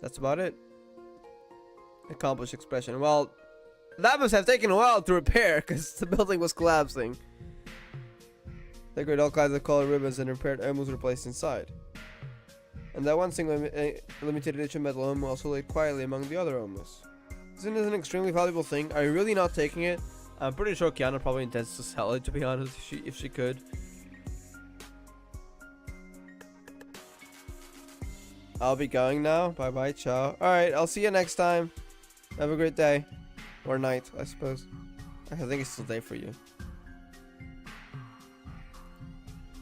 That's about it. Accomplished expression. Well, that must have taken a while to repair because the building was collapsing. They created all kinds of colored ribbons and repaired Homus were placed inside. And that one single limited edition metal Homu also laid quietly among the other Homus. Isn't this an extremely valuable thing? Are you really not taking it? I'm pretty sure Kiana probably intends to sell it, to be honest, if she could. I'll be going now. Bye bye, ciao. Alright, I'll see you next time. Have a great day. Or night, I suppose. I think it's still day for you.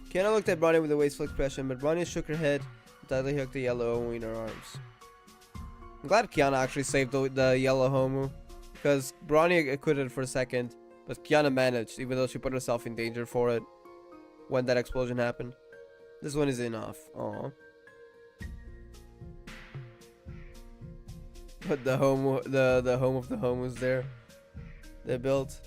Kiana looked at Bronny with a wasteful expression, but Bronny shook her head and tightly hooked the yellow Homu in her arms. I'm glad Kiana actually saved the yellow Homu, because Bronny quitted for a second, but Kiana managed, even though she put herself in danger for it when that explosion happened. This one is enough. Aww. But the home of the Homus there, they built.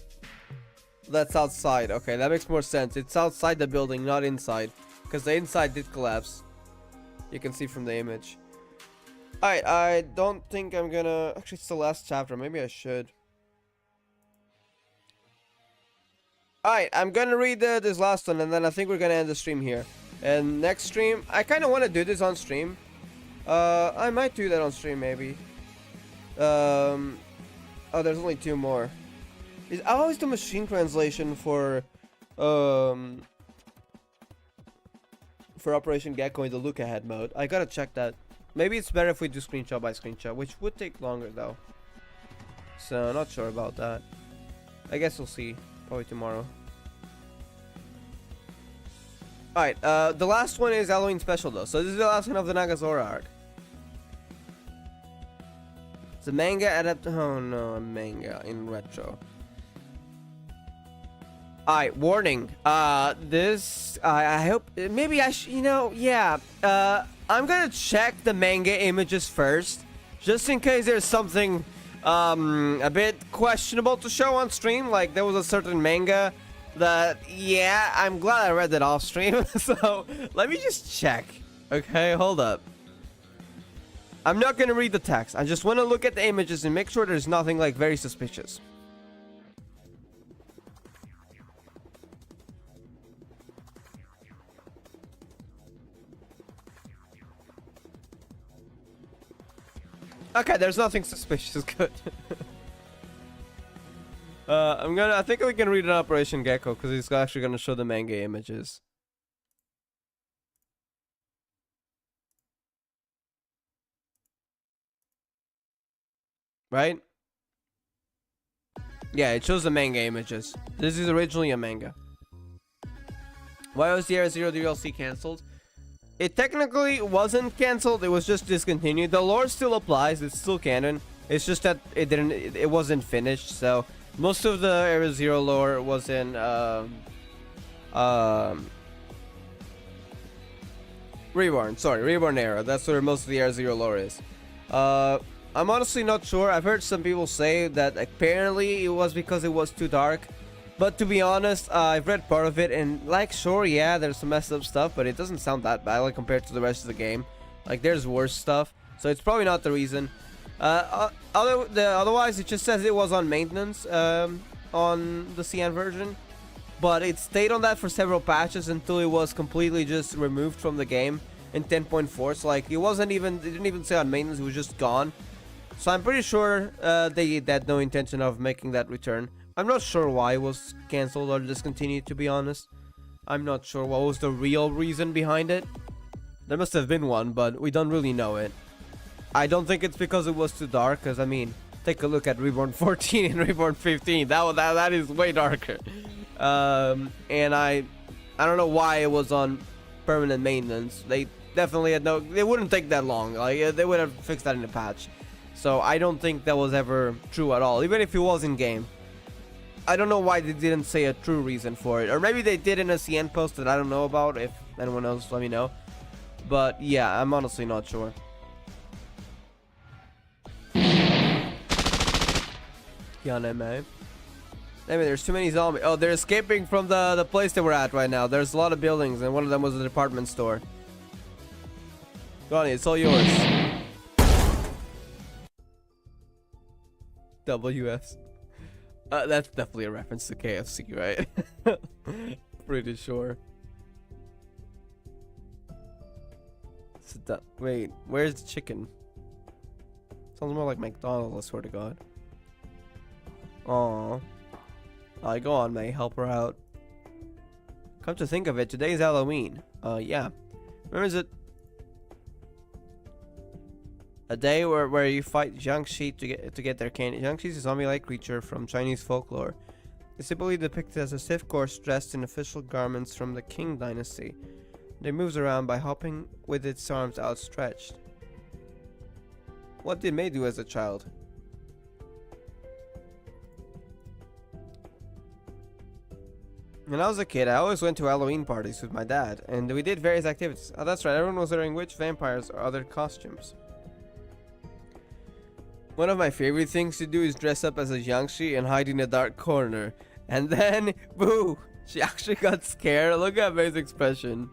That's outside. Okay, that makes more sense. It's outside the building, not inside, because the inside did collapse. You can see from the image. Alright, I don't think I'm gonna. Actually, it's the last chapter. Maybe I should. Alright, I'm gonna read this last one, and then I think we're gonna end the stream here. And next stream, I kind of want to do this on stream. I might do that on stream, maybe. Oh, there's only 2 more. Is always the machine translation for Operation Gakuen, the look ahead mode. I gotta check that. Maybe it's better if we do screenshot by screenshot, which would take longer though. So not sure about that. I guess we'll see. Probably tomorrow. Alright, the last one is Halloween special though. So this is the last one of the Nagazora arc. It's a manga adaptation. Oh no, a manga in retro. Alright, warning. This I hope maybe I should, yeah. I'm gonna check the manga images first, just in case there's something a bit questionable to show on stream. Like there was a certain manga that, yeah, I'm glad I read that off stream. So let me just check. Okay, hold up. I'm not gonna read the text. I just want to look at the images and make sure there's nothing like very suspicious. Okay, there's nothing suspicious. Good. I think we can read an Operation Gecko because he's actually gonna show the manga images. right? Yeah, it shows the manga images. This is originally a manga. Why was the Air Zero DLC cancelled? It technically wasn't cancelled. It was just discontinued. The lore still applies. It's still canon. It's just that it wasn't finished. So most of the Area Zero lore was in Reborn. Sorry, Reborn era. That's where most of the Area Zero lore is. I'm honestly not sure. I've heard some people say that apparently it was because it was too dark. But to be honest, I've read part of it, and like, sure, yeah, there's some messed up stuff, but it doesn't sound that bad, like, compared to the rest of the game. Like, there's worse stuff, so it's probably not the reason. Otherwise, it just says it was on maintenance on the CN version, but it stayed on that for several patches until it was completely just removed from the game in 10.4. So, like, it didn't even say on maintenance, it was just gone. So I'm pretty sure they had no intention of making that return. I'm not sure why it was cancelled or discontinued, to be honest. I'm not sure what was the real reason behind it. There must have been one, but we don't really know it. I don't think it's because it was too dark, because, I mean, take a look at Reborn 14 and Reborn 15. That is way darker. And I don't know why it was on permanent maintenance. They definitely had they wouldn't take that long. Like, they would have fixed that in a patch. So I don't think that was ever true at all, even if it was in game. I don't know why they didn't say a true reason for it. Or maybe they did in a CN post that I don't know about. If anyone else, let me know. But yeah, I'm honestly not sure. Kiana, man. Anyway, there's too many zombies. Oh, they're escaping from the place that we're at right now. There's a lot of buildings, and one of them was a department store. Ronnie, it's all yours. WS. That's definitely a reference to KFC, right? Pretty sure. Wait, where's the chicken? Sounds more like McDonald's, I swear to God. Aww. Alright, go on, May. Help her out. Come to think of it, today's Halloween. Yeah. Remember, it a day where you fight Jiangxi to get their candy. Jiangxi is a zombie-like creature from Chinese folklore. It's typically depicted as a stiff corpse dressed in official garments from the Qing dynasty. It moves around by hopping with its arms outstretched. What did May do as a child? When I was a kid, I always went to Halloween parties with my dad, and we did various activities. Oh, that's right, everyone was wearing witch, vampires, or other costumes. One of my favorite things to do is dress up as a Jiangxi and hide in a dark corner. And then, boo! She actually got scared. Look at May's expression.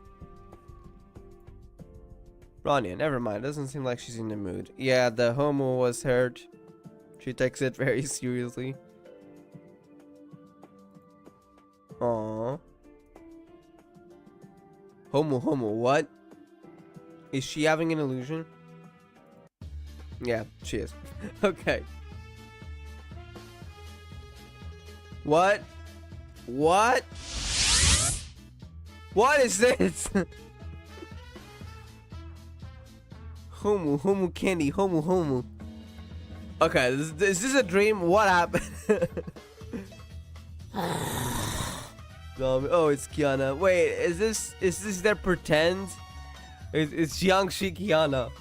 Rania, never mind. Doesn't seem like she's in the mood. Yeah, the Homu was hurt. She takes it very seriously. Aww. Homu, what? Is she having an illusion? Yeah, she is. Okay. What? What? What is this? Homu candy, Homu. Okay, is this a dream? What happened? Oh, it's Kiana. Wait, is this their pretend? It's Jiangxi Kiana.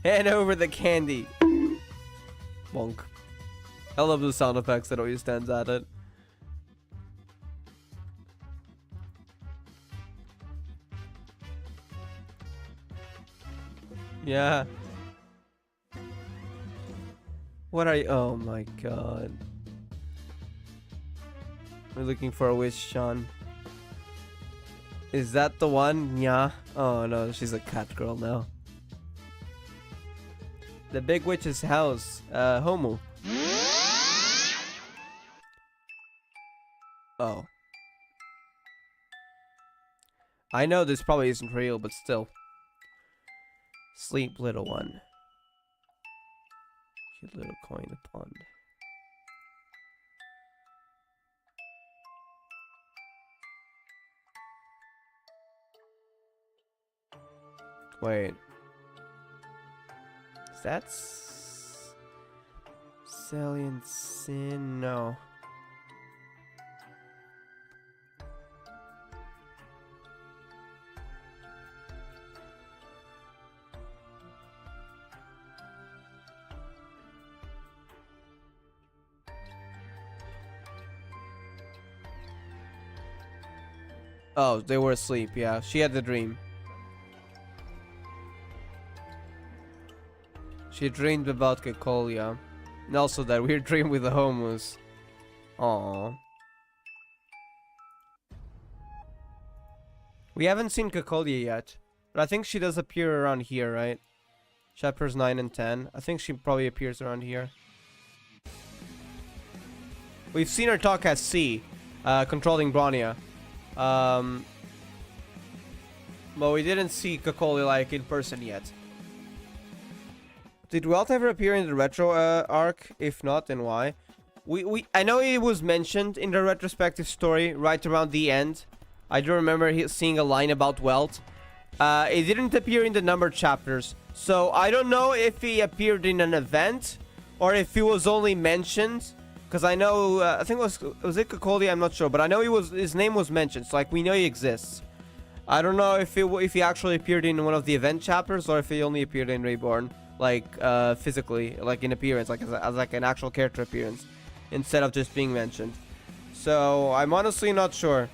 Hand over the candy. Bonk. I love the sound effects that always stands at it. Yeah. What are you? Oh my god. We're looking for a witch, Sean. Is that the one? Yeah. Oh no, she's a cat girl now. The big witch's house. Homu. Oh. I know this probably isn't real, but still. Sleep, little one. Cute little coin in the pond. Wait. Salient Sin, no. Oh, they were asleep, yeah. She had the dream. She dreamed about Kaguya. And also that weird dream with the Homus. Aww. We haven't seen Kaguya yet. But I think she does appear around here, right? Chapters 9 and 10. I think she probably appears around here. We've seen her talk at sea. Controlling Bronya. But we didn't see Kaguya like in person yet. Did Welt ever appear in the retro arc? If not, then why? I know it was mentioned in the retrospective story right around the end. I do remember seeing a line about Welt. It didn't appear in the numbered chapters, so I don't know if he appeared in an event or if he was only mentioned. Because I know, I think was it Kaguya? I'm not sure, but I know his name was mentioned, so like we know he exists. I don't know if he actually appeared in one of the event chapters or if he only appeared in Reborn, like physically, like in appearance, like as like an actual character appearance, instead of just being mentioned. So I'm honestly not sure.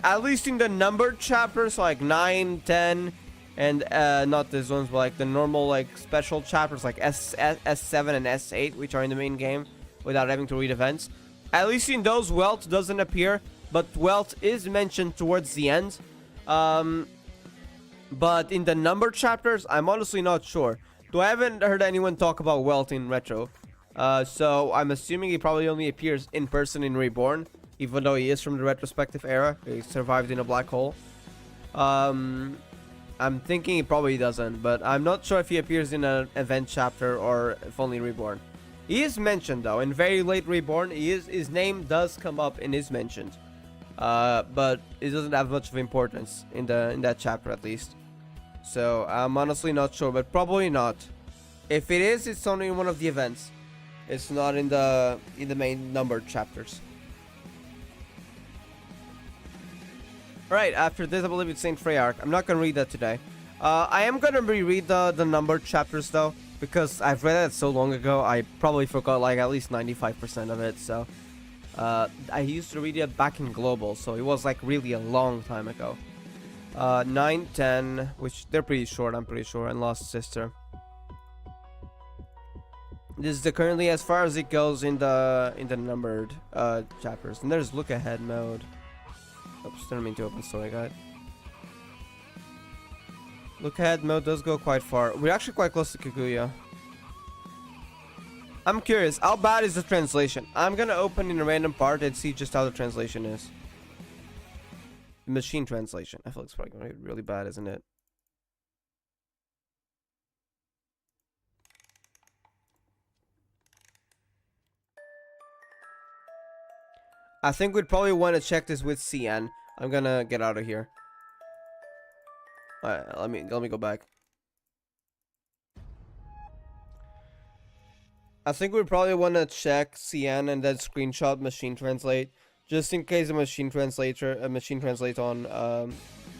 At least in the numbered chapters, like 9, 10, and not these ones, but like the normal like special chapters, like S7 and S8, which are in the main game, without having to read events. At least in those, Welt doesn't appear, but Welt is mentioned towards the end. But in the numbered chapters, I'm honestly not sure. Though I haven't heard anyone talk about Welt in Retro. So I'm assuming he probably only appears in person in Reborn, even though he is from the retrospective era. He survived in a black hole. I'm thinking he probably doesn't, but I'm not sure if he appears in an event chapter or if only Reborn. He is mentioned though in very late Reborn. His name does come up and is mentioned, but it doesn't have much of importance in that chapter at least. So I'm honestly not sure, but probably not. If it is, it's only in one of the events. It's not in the main numbered chapters. Alright, after this I believe it's Saint Freyarch. I'm not gonna read that today. I am gonna reread the numbered chapters though, because I've read it so long ago, I probably forgot like at least 95% of it, so I used to read it back in Global, so it was like really a long time ago. 9, 10, which they're pretty short, I'm pretty sure, and Lost Sister. This is currently as far as it goes in the numbered chapters. And there's look ahead mode. Oops, didn't mean to open story guide. Look ahead mode does go quite far. We're actually quite close to Kaguya. I'm curious, how bad is the translation? I'm gonna open in a random part and see just how the translation is. Machine translation. I feel like it's probably gonna be really bad, isn't it? I think we'd probably want to check this with CN. I'm gonna get out of here. Alright, let me go back. I think we probably want to check CN and then screenshot machine translate, just in case a machine translate on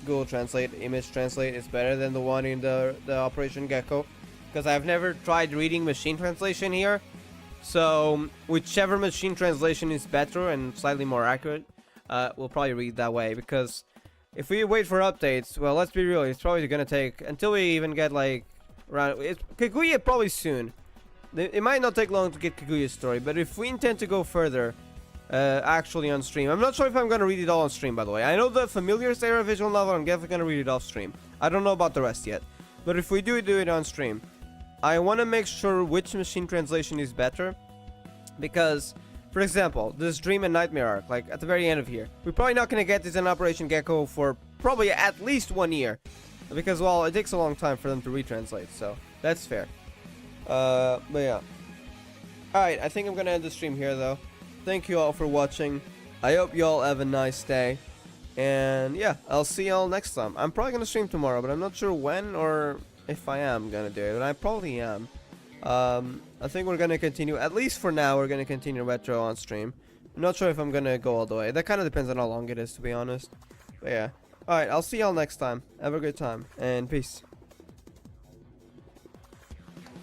Google Translate, image translate is better than the one in the Operation Gecko, because I've never tried reading machine translation here. So whichever machine translation is better and slightly more accurate, we'll probably read that way, because if we wait for updates, well, let's be real, it's probably gonna take until we even get like around Kaguya probably soon. It might not take long to get Kaguya's story, but if we intend to go further, actually on stream, I'm not sure if I'm gonna read it all on stream, by the way. I know the Familiars era visual novel, I'm definitely gonna read it off stream. I don't know about the rest yet, but if we do it on stream, I want to make sure which machine translation is better, because, for example, this Dream and Nightmare arc, like at the very end of here, we're probably not going to get this in Operation Gecko for probably at least 1 year, because, well, it takes a long time for them to retranslate, so that's fair. But yeah. Alright, I think I'm going to end the stream here, though. Thank you all for watching. I hope you all have a nice day. And yeah, I'll see y'all next time. I'm probably going to stream tomorrow, but I'm not sure when or if I am going to do it, but I probably am. I think we're gonna continue, at least for now, we're gonna continue retro on stream. I'm not sure if I'm gonna go all the way. That kind of depends on how long it is, to be honest. But yeah. Alright, I'll see y'all next time. Have a good time, and peace.